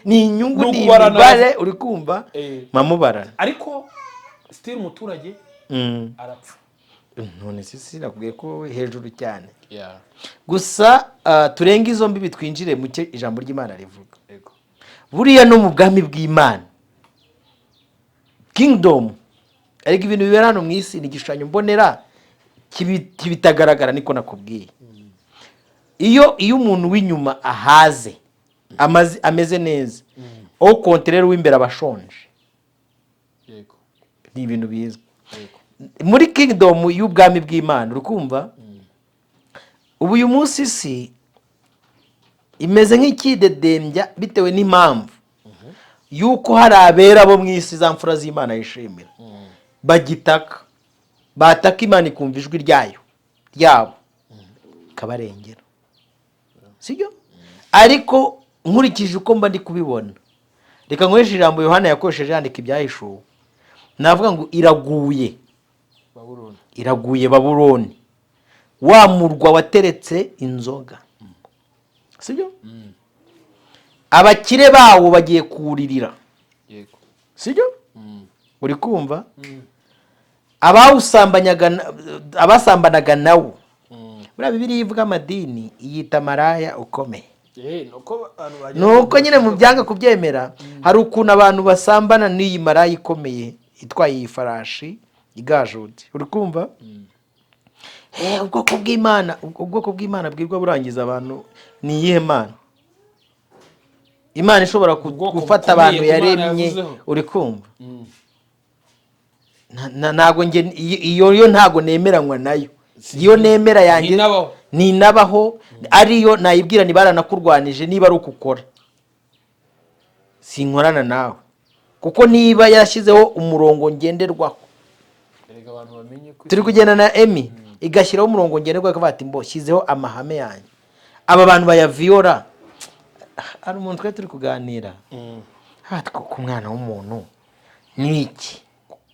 inyungu
ni bare uri kumva mamubarana
ariko still umuturage arapfa.
None sisi nakubwiye ko hejuru cyane gusa turenga izo mbi bitwinjire mu ijambo ry'Imana rivuga. Buriya no mu bwami bw'Imana kingdom ariko ibintu bibera hano mu isi ni igishushanyo mbonera kibitagaragara niko nakubwiye. Iyo umuntu w'inyuma ahaze ameze neza au contraire w'imbere abashonje, yego ni ibintu bizwe muri kingdom y'ubwami bw'Imana. Urukumva ubu uyu munsi isi imeze nk'ikidedembya bitewe n'impamvu yuko hari abera bo mu isi za mfura z'Imana yishimira bagitaka bataka Imana ikumva ijwi ryabo kabarengera, sibyo? Ariko nkurikije uko mba ndi kubibona, reka nkoreshe ijambo Yohana yakoresheje yandika ibyahishuwe, navuga ngo iraguye Babuloni, wa murwa wateretse inzoga, sibyo? Abakire bawo bagiye kuririra, yego sibyo? Uri kumva? Abasambanaga nawo buriya Bibiliya ivuga amadini yita maraya ukomeye. Nuko nyine mu byanga kubyemera hari ukuntu abantu basambana n'iyi maraya ikomeye itwaye iyi farashi igajute. Uri kumva? ubwoko bw'Imana bwirwa burangiza abantu ni iyihe Mana? Imana ishobora gufata abantu yaremye. Uri kumva? Ntago nge iyo ntago nemeranywa nayo. Iyo nemera yanjye ni nabaho ariyo nayibwira ni baranakurwanije niba ari ukukora sinkorana nawe kuko niba yashyizeho umurongo ngenderwaho. Turi kugenda na Emi igashyiraho umurongo ngenderwaho bati mbo shyizeho amahame yanjye, aba bantu bayaviora. Ari umuntu twe turi kuganira hati ku mwana w'umuntu niki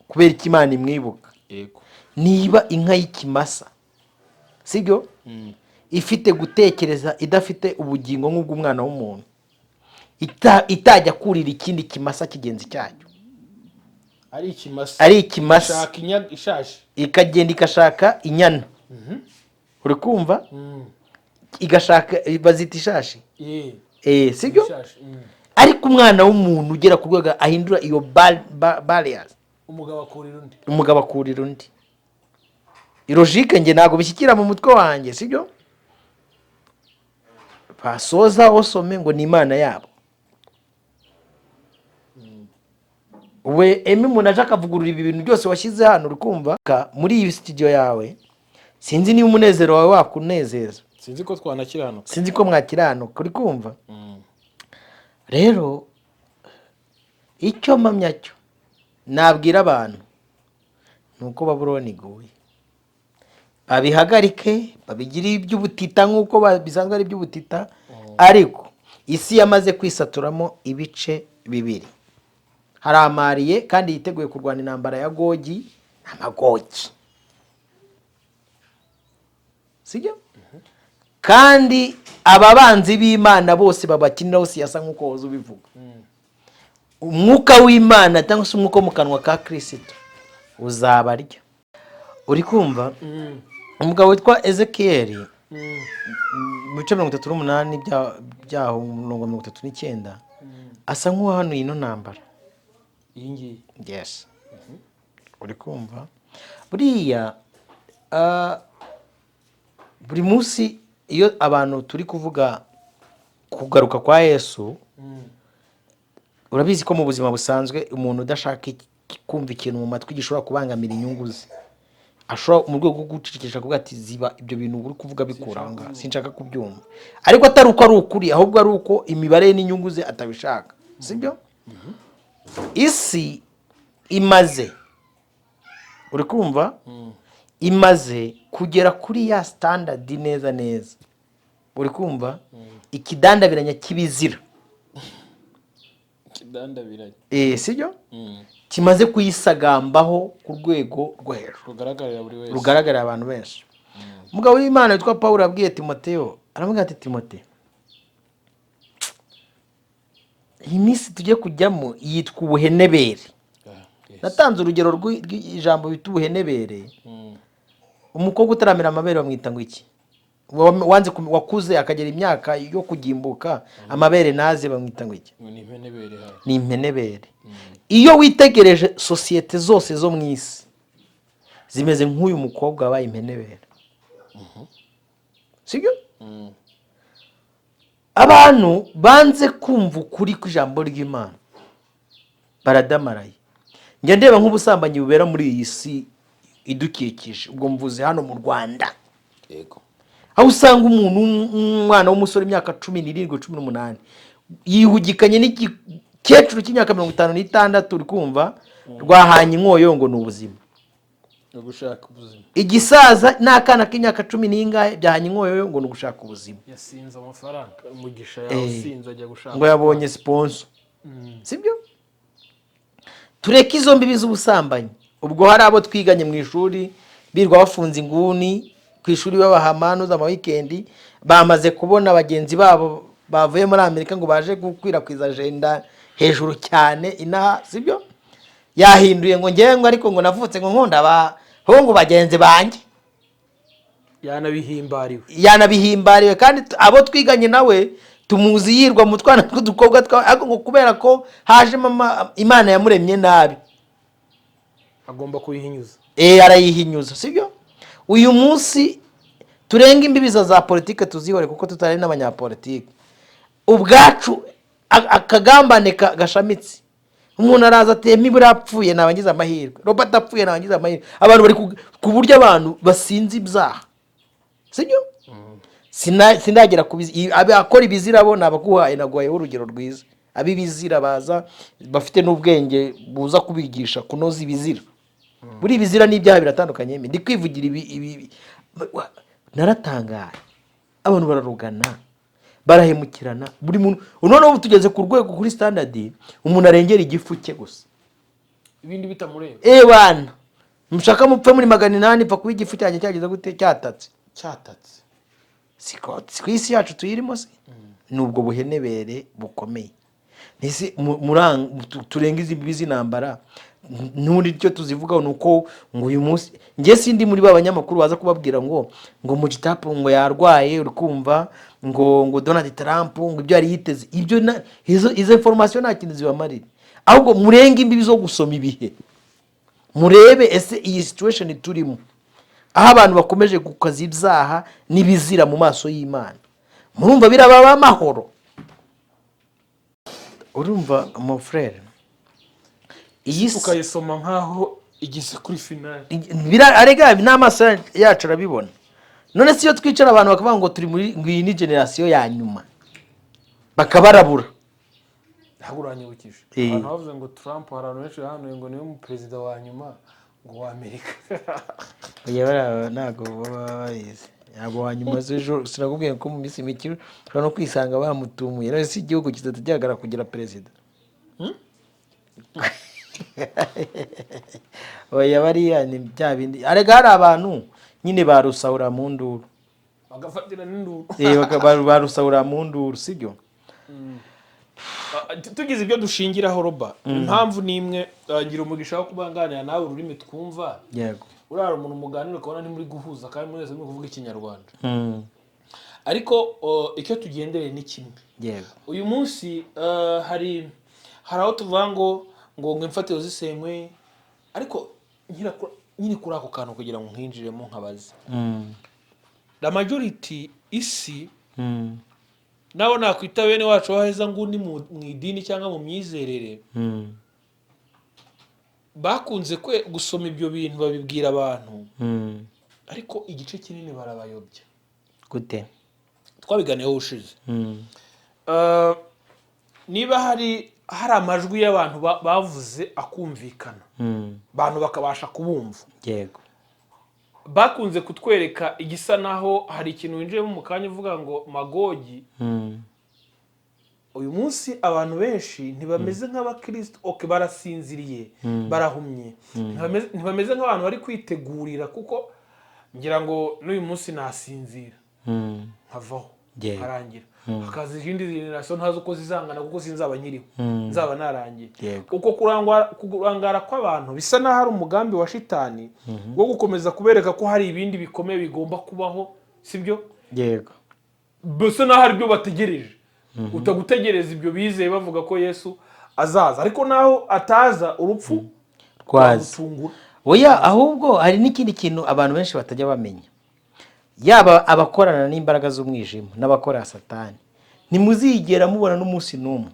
kubera iki Imana imwibuka. Yego niba inka y'ikimasa, sibyo? Ifite gutekereza idafite ubugingo nk'ubw'umwana w'umuntu itajya kurira ikindi kimasa kigenzi cyacyo, ari ikimasa ikagenda ikashaka inyana. Uri kumva? Igashaka bazita ishashi, sibyo? Ariko umwana w'umuntu ugera ku rwego ahindura iyo barriers, umugabo akurira undi. Ilogike nge ntago bishyikira mu mutwe wanjye, sibyo? Basoza osome ngo ni Imana yabo. We Emi umuntu aje akavugurura ibi bintu byose washyize hano. Uri kumva? Muri iyi studio yawe sinzi niba umunezero wawe wakunezeza,
sinzi ko twanakiranuka,
sinzi ko mwakiranuka. Uri kumva? rero icyo mpamya cyo nabwira abantu ni uko Babuloni iguye, babihagarike, babigire iby'ubutita nk'uko bisanzwe ari iby'ubutita, ariko isi yamaze kwisaturamo ibice bibiri, haramariye kandi yiteguye kurwana intambara ya Gogi na Magogi, sibyo? Kandi ababanzi b'Imana bose babakiniraho siyasa nk'uko woza ubivuga. Umwuka w'Imana cyangwa se umwuka mu kanwa ka Kristo uzabarya. Uri kumva? Umugabo witwa Ezekiel mu bice 38 byaho 39 asa nk'uwahanuye ino ntambara.
Iyi ngiyi.
Yes. Uri kumva? Buriya buri munsi iyo abantu turi kuvuga kugaruka kwa Yesu, urabizi ko mu buzima busanzwe umuntu udashaka kumva ikintu mu matwi gishobora kubangamira inyungu ze, ashobora mu rwego rwo gucecekesha kuvuga ati ziba ibyo bintu uri kuvuga bikuranga, sinshaka kubyumva, ariko atari uko ari ukuri, ahubwo ari uko imibare n'inyungu ze atabishaka, sibyo? Isi imaze, uri kumva, imaze kugera kuri ya standard neza neza, uri kumva, ikidandabiranya kibizira,
ikidandabiranya,
sibyo? Kimaze kuyisagambaho ku rwego rwo hejuru, rugaragarira abantu benshi. Umugabo w'Imana witwa Pawulo abwiye Timoteyo, aramubwira ati Timoteyo, iyi minsi tugiye kujyamo yitwa ubuhenebere. Natanze urugero rw'ijambo bita ubuhenebere. Umukobwa utaramera amabere bamwita ngo iki? Wanze wakuze akagera imyaka yo kugimbuka amabere naze bamwita ngo iki? Ni impenebere. Iyo witegereje sosiyete zose zo mu isi zimeze nk'uyu mukobwa wabaye impenebere, sibyo? Abantu banze kumva ukuri kw'ijambo ry'Imana baradamaraye. Njya ndeba nk'ubusambanyi bubera muri iyi si idukikije, ubwo mvuze hano mu Rwanda.
Yego.
Aho usanga umwana w'umusore imyaka 17 18 yihugikanye n'igikecuru cy'imyaka 56, uri kumva, rwahanye inkoyo ngo ni ubuzima.
Ugushaka ubuzima.
Igisaza n'akana k'imyaka 10 n'ingahe byahanye inkoyo ngo ni ugushaka ubuzima.
Yasinze amafaranga, umugisha yawe sinze ajya gushaka.
Ngo yabonye sponsor. Sibyo? Tureke izo mbibi z'ubusambanyi. Ubwo hari abo twiganye mu ishuri birwa bafunze inguni ku ishuri b'abahamano za weekend, bamaze kubona bagenzi babo bavuye muri Amerika ngo baje gukwirakwiza agenda hejuru cyane inaha, sibyo? Yahinduye ngo ngengo ariko ngo navutse ngo nkunda abahungu bagenzi banjye. Yanabihimbariwe kandi abo twiganye nawe tumuzi yirwa mu twana tw'udukobwa ngo kubera ko haje mama Imana yamuremye nabi
agomba kuyihinyuza.
Arayihinyuza, sibyo? Uyu munsi turenga imbibiza za politike tuzihore kuko tutari n'abanyapolitike. Ubwacu akagambane gashamitse. Umuntu araza atema burapfuye nabangiza amahirwe, Robert apfuye nabangiza amahirwe. Abantu bari ku buryo abantu basinzi ibyaha, sibyo? Sindagera kubizi abakora ibizira bo nabaguhaye naguhaye urugero rwiza. Abibizira baza bafite n'ubwenge buza kubigisha kunoza ibizira. Buri ibizira n'ibyaha biratandukanye. Ndi kwivugira ibi naratangaye. Abantu bararugana, barahemukirana, buri muntu noneho tugeze ku rwego kuri standard umuntu arengera igifu cye gusa,
ibindi bitamureba.
Bana mushaka mupfe muri 800 pfa kuba igifu cyanjye cyageze gute cyatatse siko isi yacu tuyirimo se. Nubwo buhenebere bukomeye nese turenga izi bizi nambara n'undi cyo tuzivugaho nuko ngo uyu munsi ngiye sindi muri babanyamakuru baza kubabwira ngo Mujitapo ngo yarwaye, uri kumva, ngo Donald Trump ngo ibyo ari yiteze. Ibyo izo information nta kintu zibamarira, ahubwo murenga imbibi zo gusoma ibihe, murebe ese iyi situation turimo aho abantu bakomeje gukaza ibyaha n'ibizira mu maso y'Imana, murumva birababa amahoro? Urumva mon frère,
iyi ukayisoma nkaho igise kuri finale
arega n'amaso yacu arabibona. None si yo twicara abantu bakavuga ngo turi muri iyi generation ya nyuma bakabarabura,
ntabwo uranyibukije abantu bavuze ngo Trump hari abantu benshi bahanuye ngo niwe perezida wa nyuma ngo wa Amerika.
Ntabwo baba babizi, ntabwo wa nyuma z'ejo sinakubwiye ko mu minsi mike ushobora no kwisanga bamutumuye, rero si igihugu kizatujyagara kugira perezida. Oya bariya ni bya bindi, arega hari abantu nyine barusahura mu nduru
bagafatira n'induru,
barusahura mu nduru, sibyo?
tugize ibyo dushingiraho Roba, impamvu ni imwe, ngira umugisha wo kubanganira nawe ururimi twumva.
Yego,
urara umuntu muganira ukabona ni muri guhuza kandi mwese muri kuvuga ikinyarwanda, ariko icyo tugendere ni kimwe.
yego,
uyu munsi hari aho tuvuga ngo imfatiro zisenywe, ariko nyine kuri ako kantu kugira ngo nkinjiremo nkabaze la majority isi nawe nakwita bene wacu waheza ngo ni mu idini cyangwa mu myizerere, bakunze gusoma ibyo bintu babibwira abantu, ariko igice kinini barabayobya.
gute?
Twabiganiyeho ushize. Niba hari amajwi y'abantu bavuze akumvikana, abantu bakabasha kubumva,
yego,
bakunze kutwereka igisa naho hari ikintu winjiyemo mu kanya uvuga ngo Magogi. Uyu munsi abantu benshi ntibameze nk'abakristo, barasinziriye, barahumye, ntibameze nk'abantu bari kwitegurira, kuko ngira ngo n'uyu munsi nasinzira nkavaho harangira, hakaza izindi generation ntazi uko zizangana kuko sinzaba nkiriho, nzaba narangiye. Uko kurangara kw'abantu bisa naho hari umugambi wa shitani wo gukomeza kubereka ko hari ibindi bikomeye bigomba kubaho, sibyo?
Yego,
bisa naho hari ibyo bategereje, utagutegereza ibyo bizeye bavuga ko Yesu azaza, ariko naho ataza urupfu rwazitungura.
Oya, ahubwo hari n'ikindi kintu abantu benshi batajya bamenya, yaba abakorana n'imbaraga z'umwijima n'abakora Satani, ntimuzigera mubona n'umunsi n'umwe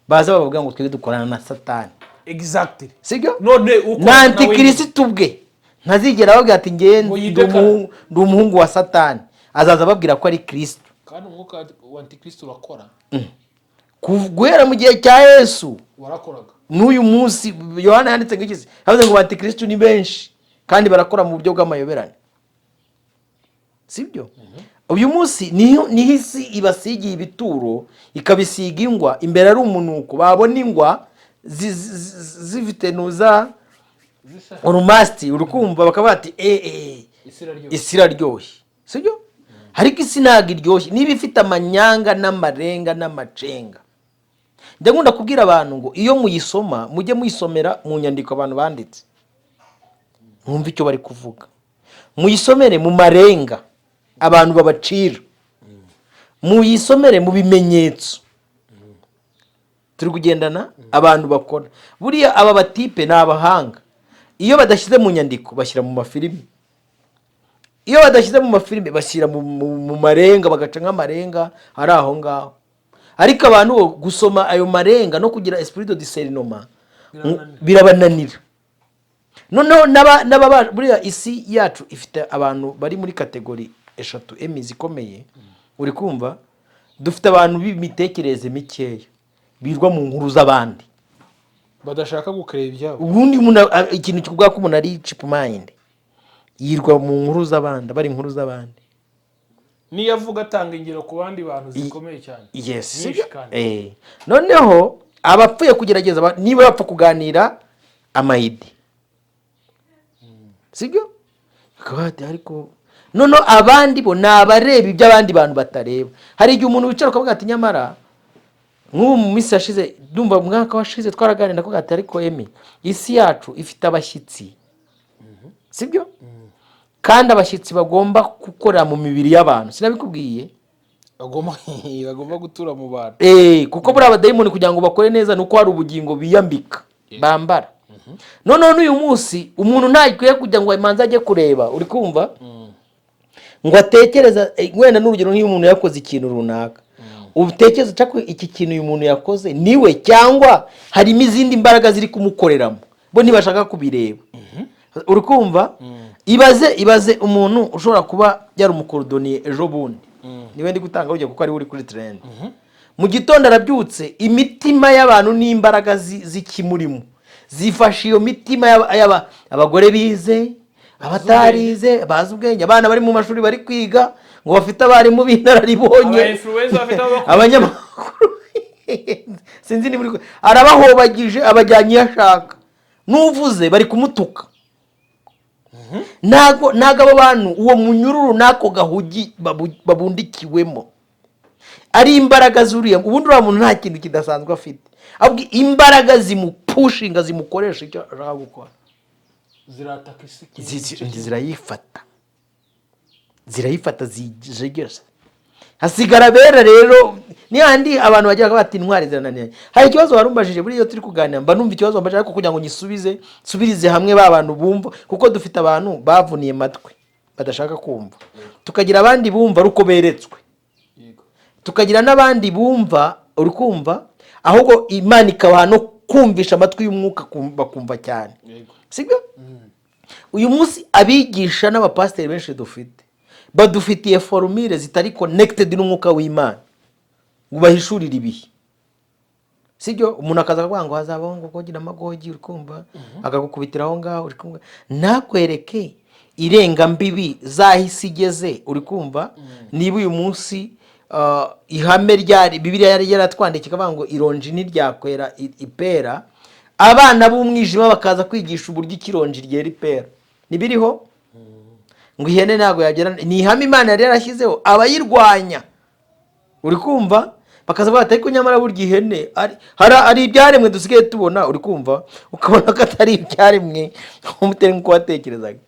baza bavuga ngo twebwe dukorana na Satani.
Exactly,
sibyo?
None uko
na Antikristo ubwe ntazigera avuga ati ngiye ndi umuhungu wa Satani, azaza ababwira ko ari Kristo.
Kandi umwuka wa Antikristo urakora
guhera mu gihe cya Yesu,
warakoraga
n'uyu munsi. Yohana yanditse ngo iki? Yavuze ngo Antikristo ni benshi kandi barakora mu buryo bw'amayoberane, sibyo? Uyu munsi niho isi ibasigiye ibituro, ikabisiga ingwa, imbere ari umunuko, babona ingwa zifite nuza urumasti, urukumva bakaba bati isi iraryoshye, sibyo? Ariko isi ntabwo iryoshye niba ifite amanyanga n'amarenga n'amacenga. Njya nkunda kubwira abantu ngo iyo muyisoma mujye muyisomera mu nyandiko abantu banditse, mwumve icyo bari kuvuga, muyisomere mu marenga abantu babacira, muyisomere mu bimenyetso. Turi kugendana abantu bakora buriya, aba batipe ni abahanga. Iyo badashyize mu nyandiko bashyira mu mafilimi, iyo badashyize mu mafilimi bashyira mu marenga, bagaca nk'amarenga ari aho ngaho. Ariko abantu gusoma ayo marenga no kugira esprit de discernement birabananira. Noneho buriya isi yacu ifite abantu bari muri kategori eshatu zikomeye, uri kumva? Dufite abantu b'imitekerereze mikeya birwa mu nkuru z'abandi,
badashaka gukreba ibyabo.
Ubundi ikintu kikubwira ko umuntu ari cheap mind, yirwa mu nkuru z'abandi, bari inkuru z'abandi.
Niyo avuga atanga ingero ku bandi bantu zikomeye cyane.
Yes. Noneho abapfuye kugerageza niba bapfa kuganira amayidi, sibyo? Ariko noneho abandi bo ni abareba ibyo abandi bantu batareba. Hari igihe umuntu wicara ukavuga ati nyamara nk'ubu mu minsi yashize, ndumva mwaka washize twaraganira ko ariko isi yacu ifite abashyitsi, sibyo? Kandi abashyitsi bagomba gukorera mu mibiri y'abantu, sinabikubwiye?
Bagomba gutura mu bantu.
Kuko buriya abadayimoni kugira ngo bakore neza nuko hari ubugingo biyambika bambara. Noneho n'uyu munsi umuntu ntakwiye kujya ngo imanza ajye kureba, uri kumva? Ngo atekereza wenda n'urugero nk'iyo umuntu yakoze ikintu runaka, ubutekereza cyako iki kintu uyu muntu yakoze niwe cyangwa harimo izindi mbaraga ziri kumukoreramo, bo ntibashaka kubireba. Uri kumva? Ibaze umuntu ushobora kuba yari umukorodoniye ejo bundi, niwe ndi gutanga urugero kuko ari uri kuri trend. mu gitondo arabyutse, imitima y'abantu n'imbaraga z'ikimurimo zifasha iyo mitima abagore bize, abatarize, bazi ubwenge, abana bari mu mashuri bari kwiga ngo bafite abarimu b'inararibonye, abanyamakuru sinzi niba arabahobagije abajyanye iyo ashaka, n'uvuze bari kumutuka. ntago abo bantu uwo munyururu n'ako gahugi babundikiwemo ari imbaraga zuriya, ubundi uriya muntu nta kintu kidasanzwe afite, ahubwo imbaraga zimupushinga, zimukoresha icyo ashaka gukora, zirayifata zijegeza. Hasigara bera rero n'andi abantu bagira bati intwari zirananiye. Hari ikibazo warumbajije buri iyo turi kuganira, mba numva ikibazo wambajije ariko kugira ngo nsubirize hamwe bantu bumva, kuko dufite abantu bavuniye matwi badashaka kumva, tukagira abandi bumva ruko beretswe, tukagira n'abandi bumva uri kumva ahubwo Imana ikabaha no kumvisha amatwi y'umwuka bakumva cyane, sibyo? Uyu munsi abigisha n'abapasiteri benshi dufite badufitiye formule zitari connected n'umwuka w'Imana ngo bahishurire ibihe, sibyo? Umuntu akaza akavuga ngo hazabaho ngo kugira amagogi, uri kumva, akagukubitira aho ngaho, uri kumva, nakwereke irenga mbibi zahise igeze, uri kumva. Niba uyu munsi ihame ryari Bibiliya yari yaratwandikiye kavuga ngo ironji ntiryakwera ipera, abana b'umwijima bakaza kwigisha uburyo ikironji ryera ipera, nibiriho ngo ihene ntago yagera, ni ihame Imana yari yarashyizeho abayirwanya, uri kumva, bakaza bati ariko nyamara burya ihene hari ibyaremwe dusigaye tubona, uri kumva, ukabona ko atari ibyaremwe umuteri nk'uko watekerezaga.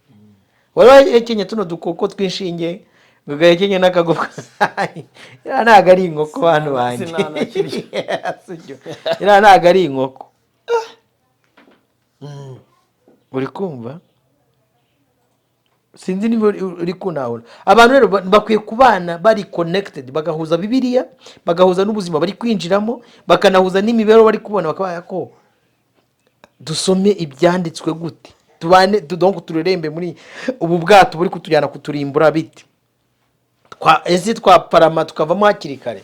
Wari wahekenye tuno dukoko tw'inshinge ugahekenye n'akagofwa, ntago ari inkoko bantu banjye, ntago ari inkoko, uri kumva. Sinzi niba uri kunahura. Abantu rero bakwiye kubana bari connected, bagahuza Bibiliya, bagahuza n'ubuzima bari kwinjiramo, bakanahuza n'imibereho bari kubona, bakabaya ko dusome ibyanditswe gute, tubane donc turerembe muri ubu bwato buri kutujyana kuturimbura biti, twaparama tukavamo hakiri kare.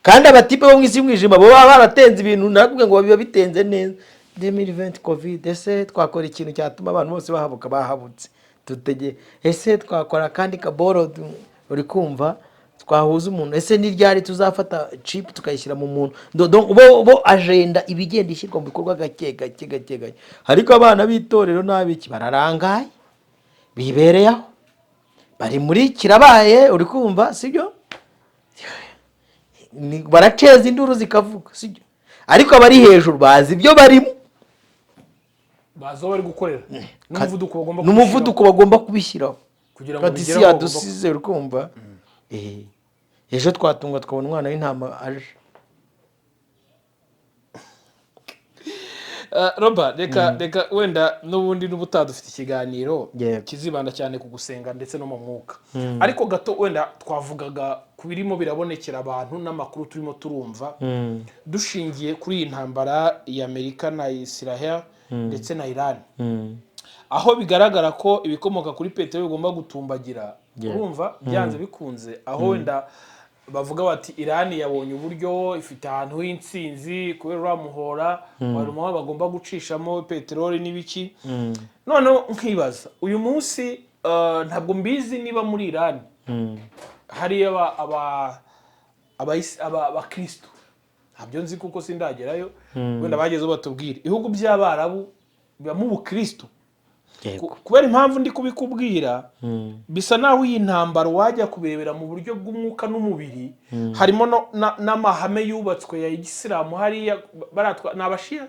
Kandi abatipe bo mw'isi y'umwijima bo baba baratenze ibintu, nakubwiye ngo biba bitenze neza. 2020 covid, ese twakora ikintu cyatuma abantu bose bahabutse, ese twakora kandi kaboro, uri kumva, twahuza umuntu, ese n'iryari tuzafata chip tukayishyira mu muntu, bo agenda ibigenda ishyirwa mu bikorwa gake. Ariko abana b'itorero n'abiki bararangaye, bibereye aho bari muri kirabaye, uri kumva, sibyo? Baraceza induru zikavuga, sibyo? Ariko abari hejuru bazi ibyo barimo,
bazo bari gukorera
n'umuvuduko bagomba kubishyiraho kugira ngo isi yadusize, uri kumva. Ejo twatunga twabona umwana w'intama aje.
Robert, reka wenda n'ubundi n'ubutadufite ikiganiro kizibanda cyane ku gusenga ndetse no mu mwuka, ariko gato wenda twavugaga ku birimo birabonekera abantu n'amakuru turimo turumva, dushingiye kuri iyi ntambara ya Amerika na Israel ndetse na Iran, aho bigaragara ko ibikomoka kuri peteroli bigomba gutumbagira, urumva byanze bikunze, aho wenda bavuga bati Iran yabonye uburyo ifite ahantu h'insinzi kubera uramuhora baruma bagomba gucishamo peteroli n'ibiki. None nkibaza uyu munsi, ntabwo mbizi niba muri Iran hari abakristo, ntabyo nzi kuko sindagerayo, wenda bagezeho batubwire ibihugu by'Abarabu bibamo ubukristo. Kubera impamvu ndi kubikubwira, bisa naho iyi ntambaro wajya kubirebera mu buryo bw'umwuka n'umubiri, harimo n'amahame yubatswe ya Isilamu hariya, baratwa n'abashia,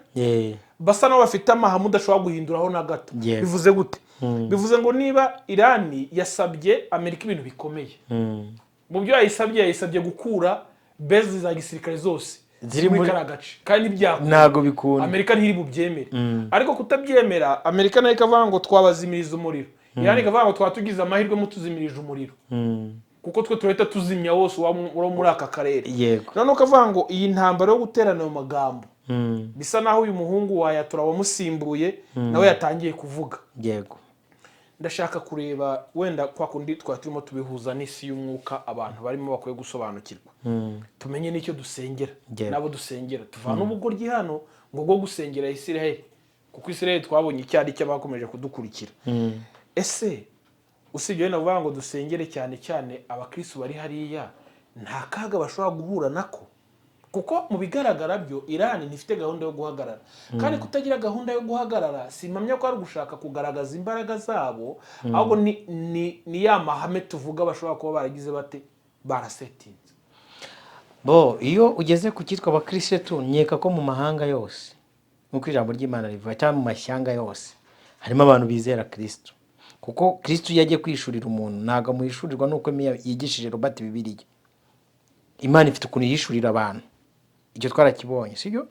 basa naho bafite amahame udashobora guhinduraho na gato. Bivuze gute? Bivuze ngo niba Iran yasabye Amerika ibintu bikomeye, mu byo yayisabye gukura base za gisirikare zose ziri muri karagace, kandi
ntago bikunda
Amerika ntiri bubyemere. Ariko kutabyemera, Amerika nayo ikavuga ngo twabazimiriza umuriro, Iran ikavuga ngo twatugize amahirwe mutuzimirije umuriro, kuko twe turahita tuzimya wose wo muri aka karere. None ukavuga ngo iyi ntambaro yo guterana ayo magambo, bisa naho uyu muhungu wayatura wamusimbuye nawe yatangiye kuvuga. ndashaka kureba wenda kwa kundi turimo tubihuza n'isi y'umwuka abantu barimo bakwiye gusobanukirwa tumenye n'icyo dusengera nabo dusengera tuvana ubugoryi hano ngo bwo gusengera Isiraheli kuko Isiraheli twabonye icyari cy'abakomeje kudukurikira ese usibye wenda kuvuga ngo dusengere cyane cyane abakristo bari hariya nta kaga bashobora guhura nako kuko mu bigaragara byo Iran ntifite gahunda yo guhagarara kandi kutagira gahunda yo guhagarara simpamya ko ari gushaka kugaragaza imbaraga zabo ahubwo ni ya mahame tuvuga bashobora kuba baragize bate barasetinze
iyo ugeze ku cyitwa abakristo nkeka ko mu mahanga yose nk'uko ijambo ry'Imana rivuga cyangwa mu mashyanga yose harimo abantu bizera Kristo kuko Kristo yagiye kwishurira umuntu ntago muhishurirwa nuko yigishije Robert Bibiliya Imana ifite ukuntu yishurira abantu icyo twarakibonye sibyo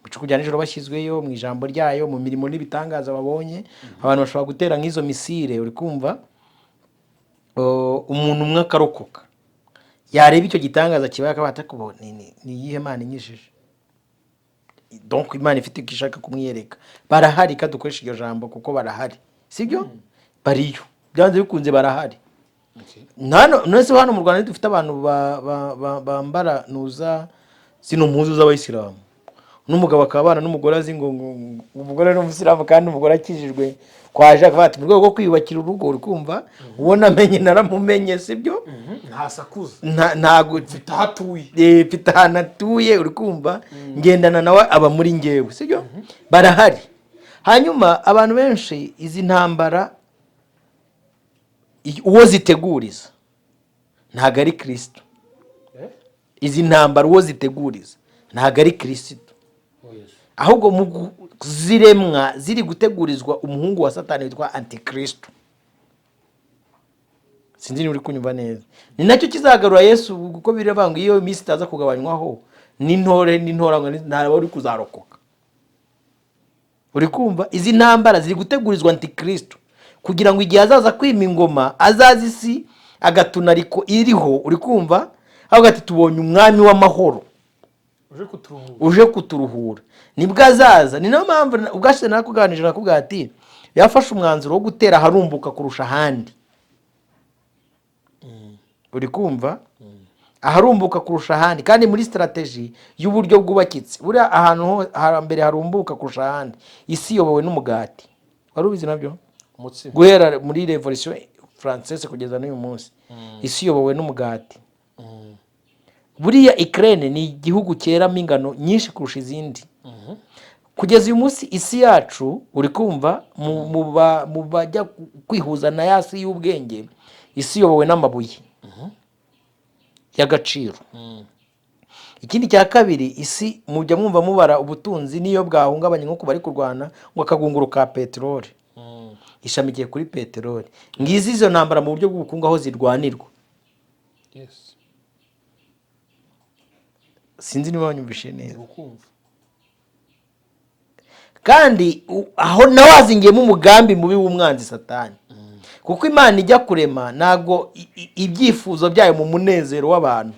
muco kujyana ijoro bashyizweyo mu ijambo ryayo mu mirimo n'ibitangaza babonye abantu bashobora gutera nk'izo misile uri kumva umuntu umwe akarokoka yareba icyo gitangaza kibaye akabata kubona ni yihe Imana inyishije donc Imana ifite ikishaka kumwiyereka barahari kadukoresha iryo jambo kuko barahari sibyo bariyo byanze bikunze barahari none hano mu Rwanda dufite abantu bambara nuza zino mpuzu z'abayisilamu n'umugabo akabana n'umugore azi ngo umugore ari umuyisilamu kandi umugore akijijwe kwaje akabati mu rwego rwo kwiyubakira urugo uri kumva ubona amenye naramumenye sibyo
ntasakuza
ntago
mfite hatuye
mfite hanatuye uri kumva ngendana nawe aba muri ngewe sibyo barahari hanyuma abantu benshi izi ntambara uwo ziteguriza ntago ari Kristo izi ntambara uwo ziteguriza ntago ari Kristo ahubwo mu ziremwa ziri gutegurizwa umuhungu wa Satani witwa Antikristo sinzi ni uri kunyumva neza ni nacyo kizagarura Yesu kuko birabanga iyo iminsi itaza kugabanywaho n'intore ntabwo uri kuzarokoka uri kumva izi ntambara ziri gutegurizwa Antikristo kugira ngo igihe azaza kwima ingoma azazi isi agatunariko iriho uri kumva ahubwo ati tubonye umwami w'amahoro uje kuturuhura nibwo azaza ni nayo mpamvu ubwashize nakuganije nakubwira ati yafashe umwanzuro wo gutera harumbuka kurusha ahandi uri kumva aharumbuka kurusha ahandi kandi muri strategy y'uburyo bwubakitse buriya ahantu harambere harumbuka kurusha ahandi isi yobowe n'umugati wari ubizi nabyo guhera muri revolution française kugeza n'uyu munsi isi yobowe n'umugati buriya Ukraine ni igihugu cyeramo ingano nyinshi kurusha izindi kugeza uyu munsi isi yacu uri kumva mu bajya kwihuza na yasi y'ubwenge isi yobowe n'amabuye y'agaciro ikindi cya kabiri isi mujya mwumva mubara ubutunzi niyo bwahungabanye nko bari kurwana ngo akagunguru ka peteroli ishamikiye kuri peteroli ngizi izo ntambara mu buryo bw'ubukungu aho zirwanirwa sinzi niba wanyumvishe neza kandi aho nawazingiyemo umugambi mubi w'umwanzi Satani kuko Imana ijya kurema ntago ibyifuzo byayo mu munezero w'abantu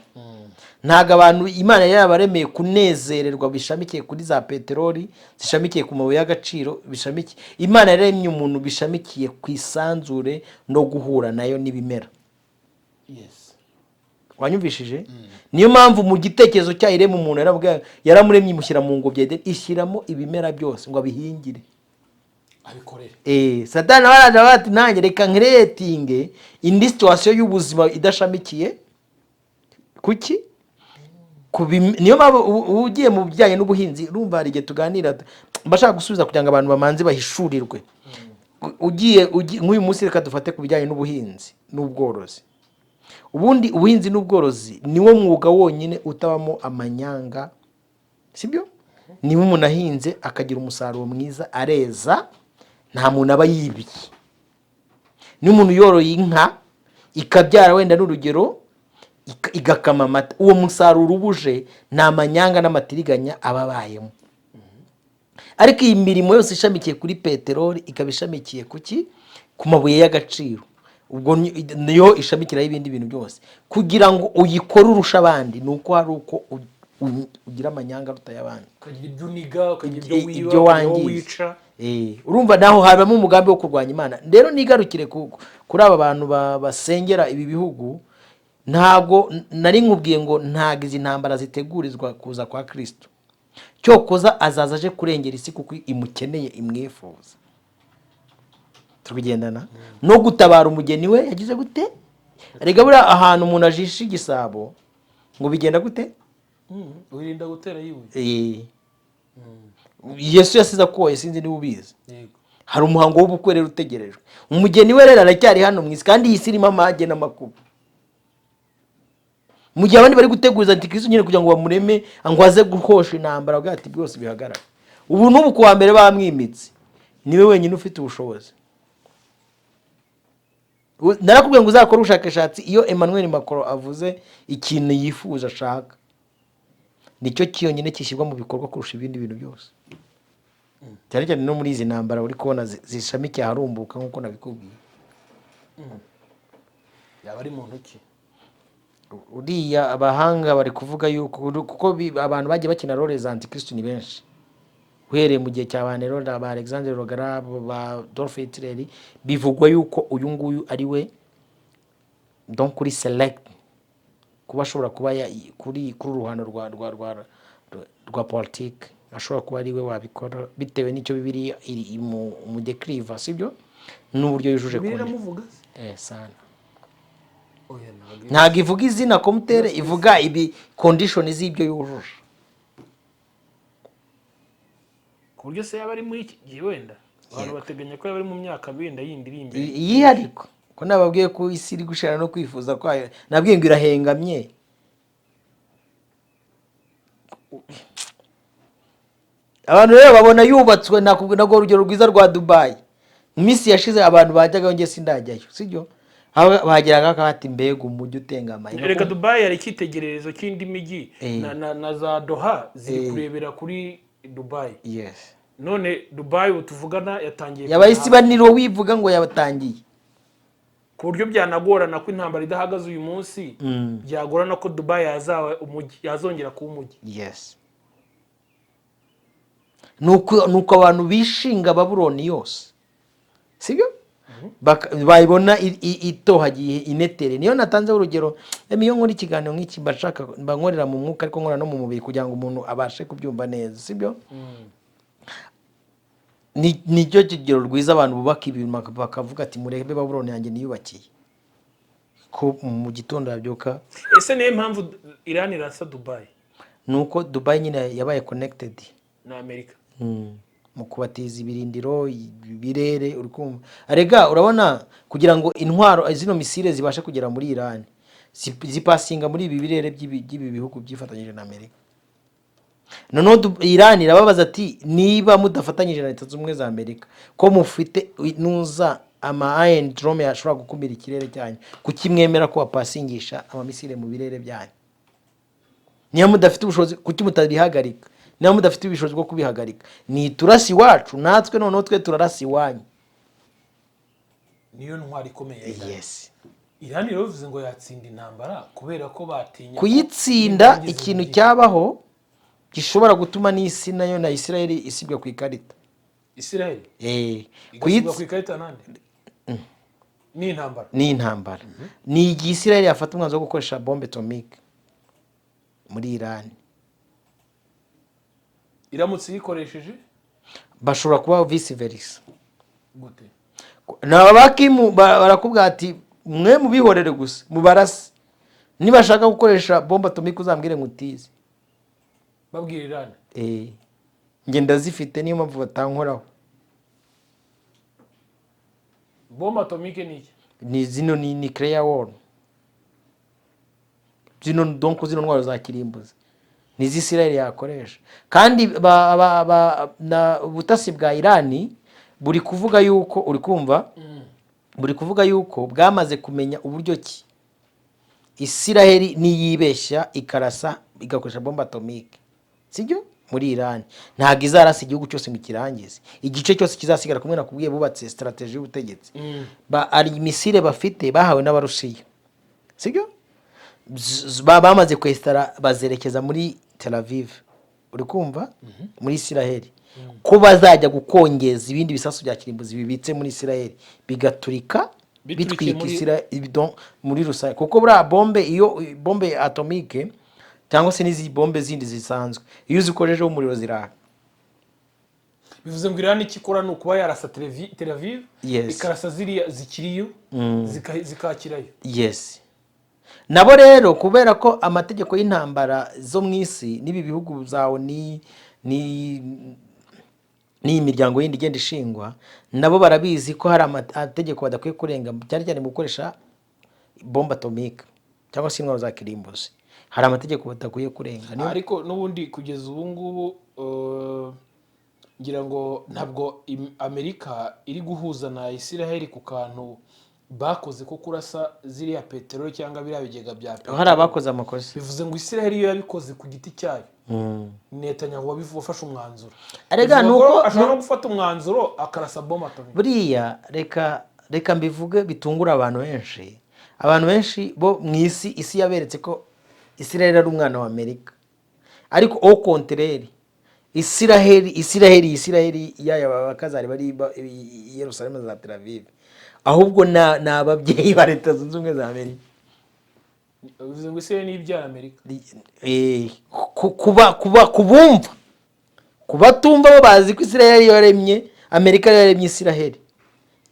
ntago abantu Imana yabaremeye kunezererwa bishamikiye kuri za peteroli zishamikiye ku mabuye y'agaciro bishamikiye Imana yaremye umuntu bishamikiye ku isanzure no guhura nayo n'ibimera wanyumvishije niyo mpamvu mu gitekerezo cyayirema umuntu yaramuremye imushyira mu ngobyi ishyiramo ibimera byose ngo abihingire
abikorere
Satani baraje bati nanjye reka nkiretinge indi situation y'ubuzima idashamikiye kuki niyo mpamvu ugiye mu bijyanye n'ubuhinzi urumva hari igihe tuganira mbashaka gusubiza kugira ngo abantu bamanze bahishurirwe ugiye nk'uyu munsi reka dufate ku bijyanye n'ubuhinzi n'ubworozi ubundi ubuhinzi n'ubworozi niwo mwuga wonyine utabamo amanyanga sibyo niba umuntu ahinze akagira umusaruro mwiza areza nta muntu aba yibiye ni umuntu yoroye inka ikabyara wenda n'urugero igakama amata uwo musaruro ubuje nta manyanga n'amatiriganya aba abayemo ariko iyi mirimo yose ishamikiye kuri peteroli ikaba ishamikiye kuki ku mabuye y'agaciro ubwo niyo ishamikiraho ibindi bintu byose kugira ngo uyikore urusha abandi ni uko hari uko ugira amanyanga rutaya abandi
ukagira ibyo uniga ukagira ibyo
wangiza urumva naho habamo umugambi wo kurwanya Imana. Rero nigarukire kuri aba bantu basengera ibi bihugu, ntabwo nari nkubwiye ngo ntabwo izi ntambara zitegurizwa kuza kwa Kristo. Cyokoza azaza aje kurengera isi kuko imukeneye, imwifuza. Tubigendana no gutabara umugeni we yagize gute? Rega buriya ahantu umuntu ajisha igisabo ngo bigenda gute?
Wirinda gutera yiwe.
Yesu yasize akoye, sinzi niba ubizi. Hari umuhango w'ubukwe rero utegerejwe. Umugeni we rero aracyari hano mu isi, kandi iyi si irimo amage n'amakuba. Mu gihe abandi bari guteguriza Antikristo nyine kugira ngo bamureme ngo aze guhosha intambara, bwati bwose bihagarara. Ubu n'ubu kuwa mbere bamwimitse, niwe wenyine ufite ubushobozi. Narakubwiye ngo uzakora ubushakashatsi iyo Emmanuel Macron avuze ikintu yifuza ashaka, nicyo cyonyine kishyirwa mu bikorwa kurusha ibindi bintu byose. Cyane cyane no muri izi ntambara uri kubona zishamikiye harumbuka nk'uko nabikubwiye.
Yaba ari muntu ki?
Uriya abahanga bari kuvuga yuko kuko abantu bagiye bakina role za Antikristo ni benshi, uhereye mu gihe cya ba Nero, ba Alexandre Rogara, ba Adolf Hitler, bivugwa yuko uyu nguyu ari we donc kuri select kuba ashobora kuba kuri ruhando rwa politique, ashobora kuba ari we wabikora bitewe n'icyo Bibiliya iri mu declive, sibyo? N'uburyo yujuje
kuri
sana. Ntabwo ivuga izina komutere, ivuga ibi condition z'ibyo yujuje.
Ku buryo se yaba ari muri iki gihe wenda abantu bateganya ko yaba ari mu myaka benda yindi iri imbere.
Iyi ariko ko nababwiye ko isi iri gushira no kwifuza kwayo, nabwiye ngo irahengamye. Abantu rero babona yubatswe, nago urugero rwiza rwa Dubai. Mu minsi yashize abantu bajyaga nge sindajyayo, sibyo? Bagiraga akati mbega umujyi utengamaye.
Reka Dubai yari cyitegererezo cy'indi mijyi na za Doha ziri kurebera kuri Dubai.
Yes.
None Dubai utuvugana yatangiye
yabayisi baniro wivuga ngo yabatangiye.
Ku buryo byanagorana ko intambara idahagaze uyu munsi, byagorana ko Dubai yazongera kuba umujyi.
Yes. Nuko abantu bishinga Babuloni yose, sibyo? Bayibona itohagiye inetere. Niyo natanze urugero, iyo nkora ikiganiro nk'iki bashaka bankorera mu mwuka ariko nkora no mu mubiri kugira ngo umuntu abashe kubyumva neza, sibyo? Nicyo kigero rwiza abantu bubaka ibintu bakavuga ati murebe Babuloni yanjye niyubakiye ko mu gitondo yabyuka.
Ese niyo mpamvu Iran irasa Dubai?
Nuko Dubai nyine yabaye connected
na Amerika
mu kubatiza ibirindiro birere. Uri kumva arega, urabona kugira ngo intwaro zino misile zibashe kugera muri Iran zipasinga muri ibi birere by'ibi bihugu byifatanyije na Amerika. Noneho Iran irababaza ati niba mudafatanyije na Leta Zunze Ubumwe za Amerika ko mufite nuza ama iron drone yashobora gukumira ikirere cyanyu, kukimwemera ko bapasingisha amamisile mu birere byanyu? Niyo mudafite ubushobozi kuki mutabihagarika? Niyo mudafite ubushobozi bwo kubihagarika, ni turasi wacu natwe noneho twe turarasi iwanyu.
Niyo ntwari ikomeye.
Yes.
Iran rero bivuze ngo yatsinda intambara kubera ko batinya
kuyitsinda. Ikintu cyabaho gishobora gutuma n'isi nayo na Israel isibwa ku ikarita.
Israel
kuyitsinda
ku ikarita nande? Ni intambara.
Ni intambara. Ni igihe Israel yafata umwanzuro wo gukoresha bombe atomique muri Iran.
Iramutse yikoresheje
bashobora kuba vice versa.
Gute?
Nabakimu barakubwira ati mwe mubihorere gusa mubarasi, nibashaka gukoresha bombe atomique uzambwire ngutize.
Babwira Iran
nge ndazifite niyo mpamvu batankoraho.
Bombe atomique ni iki?
Ni zino ni nuclear war. Zino donc zino ntwaro za kirimbuzi nizi Israel yakoresha. Kandi na ubutasi bwa Iran buri kuvuga yuko uri kumva buri kuvuga yuko bwamaze kumenya uburyo ki Israel niyibeshya ikarasa igakoresha bombe atomique, sibyo? Muri Iran ntago izarasa igihugu cyose mu kirangize, igice cyose kizasigara kumwe nakubwiye bubatse strategy y'ubutegetsi. Ari misile bafite bahawe n'Abarusiya, sibyo? Bamaze kwestara bazerekeza muri Tel Aviv, uri kumva? Muri Israel ko bazajya gukongeza ibindi bisasu bya kirimbuzi bibitse muri Israel bigaturika bitwika Israel muri rusange, kuko buriya bombe, iyo bombe atomike cyangwa se n'izi bombe zindi zisanzwe, iyo uzikojejeho umuriro ziraka.
bivuze ngo Iran ikikora ni ukuba yarasa Tel Aviv, ikarasa ziriya zikiriyo zikakirayo.
Yes. Nabo rero kubera ko amategeko y'intambara zo mu isi n'ibi bihugu zawo ni imiryango yindi igenda ishingwa, nabo barabizi ko hari amategeko badakwiye kurenga, cyane cyane mu gukoresha bombe atomike cyangwa se intwaro za kirimbuzi. Hari amategeko badakwiye kurenga.
Ariko n'ubundi kugeza ubu ngubu ngira ngo ntabwo Amerika iri guhuza na Israel ku kantu bakoze ko kurasa ziriya peteroli cyangwa biriya bigega bya peteroli.
Hari abakoze amakosa.
Bivuze ngo Israel iyo yabikoze ku giti cyayo, Netanyahu wafashe umwanzuro.
Arega nuko
ashobora no gufata umwanzuro akarasa bombe atomike.
Buriya reka mbivuge bitungura abantu benshi. Abantu benshi bo mu isi yaberetse ko Israel ari umwana wa Amerika, ariko au contraire Israel yaya bakazari bari Yerusalemu za Tel Aviv, ahubwo na ababyeyi ba Leta Zunze Ubumwe za Amerika.
Bivuze ngo Israel ni ibyara Amerika.
Kubatumva bo bazi ko Israel yaremye Amerika, yaremye Israel,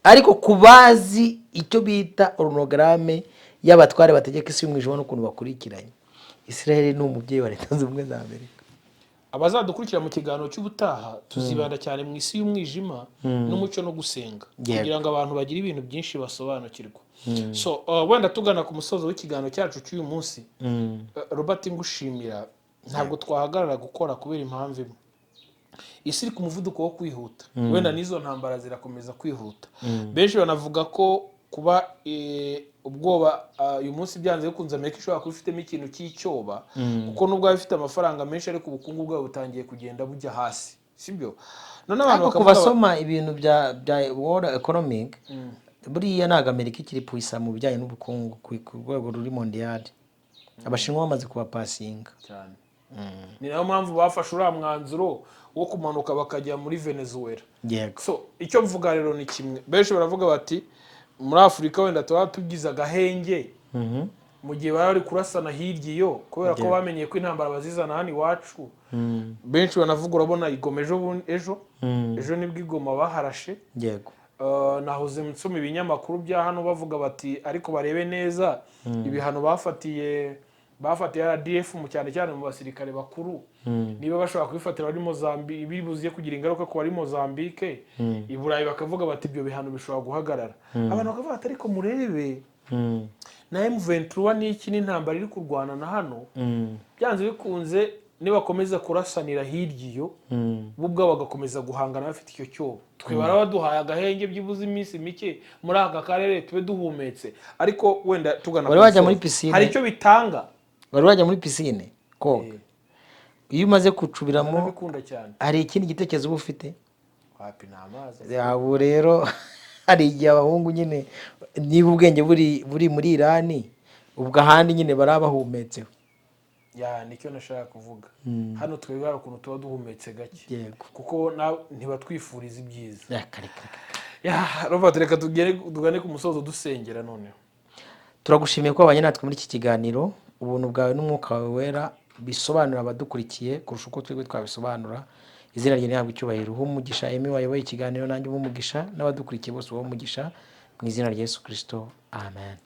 ariko kubazi icyo bita orunogaramme y'abatware bategeka isi y'umwijima n'ukuntu bakurikiranye, Israel ni umubyeyi wa Leta Zunze Ubumwe za Amerika.
Abazadukurikira mu kiganiro cy'ubutaha tuzibanda cyane mu isi y'umwijima n'umucyo no gusenga, kugira ngo abantu bagire ibintu byinshi basobanukirwa. So wenda tugana ku musozo w'ikiganiro cyacu cy'uyu munsi, Robert ngushimira, ntabwo twahagarara gukora kubera impamvu imwe. Isi iri ku muvuduko wo kwihuta, wenda n'izo ntambara zirakomeza kwihuta. Benshi banavuga ko kuba ubwoba uyu munsi byanze bikunze Amerika ishobora kuba ifitemo ikintu cy'icyoba, kuko nubwo bifite amafaranga menshi ariko ubukungu bwabo butangiye kugenda bujya hasi, sibyo?
None abantu bakabasoma ibintu bya World Economic, buriya ntago Amerika ikiri puisa mu bijyanye n'ubukungu ku rwego ruri mondial. Abashinwa bamaze kubapasinga cyane.
Ni nayo mpamvu bafashe uriya mwanzuro wo kumanuka bakajya muri Venezuela. So icyo mvuga rero ni kimwe, benshi baravuga bati muri Afurika wenda tuba tugize agahenge mu gihe bari kurasana hirya iyo, kubera ko bamenye ko intambara bazizana hano iwacu. Benshi banavuga, urabona Igoma ejo nibwo Igoma baharashe. Nahoze nsoma ibinyamakuru bya hano bavuga bati ariko barebe neza ibihano bafatiye RDF mu cyane cyane mu basirikare bakuru, niba bashobora kubifatira ari Mozambique, bibuziye kugira ingaruka ku bari Mozambique, i Burayi bakavuga bati ibyo bihano bishobora guhagarara. Abantu bakavuga ati ariko murebe na M23 n'iki n'intambara iri kurwana na hano, byanze bikunze nibakomeza kurasanira hirya iyo, bo ubwabo bagakomeza guhangana bafite icyo cyobo. Twe barabaduhaye agahenge byibuze iminsi mike muri aka karere tube duhumetse, ariko wenda tugana hari icyo bitanga.
Bari bajya muri pisine koga, iyo umaze kucubiramo hari ikindi gitekerezo uba ufite.
Wapi n'amazi
yabo rero hari igihe abahungu nyine niba ubwenge buri muri Iran, ubwo ahandi nyine barabahumetseho.
Nicyo nashaka kuvuga. Hano twebwe hari ukuntu tuba duhumetse gake, kuko ntibatwifuriza ibyiza. Robert, reka tugane ku musozo dusengera. None
turagushimiye ko wabanye natwe muri iki kiganiro. Ubuntu bwawe n'umwuka wawe wera bisobanura abadukurikiye kurusha uko twebwe twabisobanura. Izina rye rihabwe icyubahiro. Umugisha Emi wayoboye ikiganiro, nanjye umugisha n'abadukurikiye bose umugisha, mu izina rya Yesu Kristo, amen.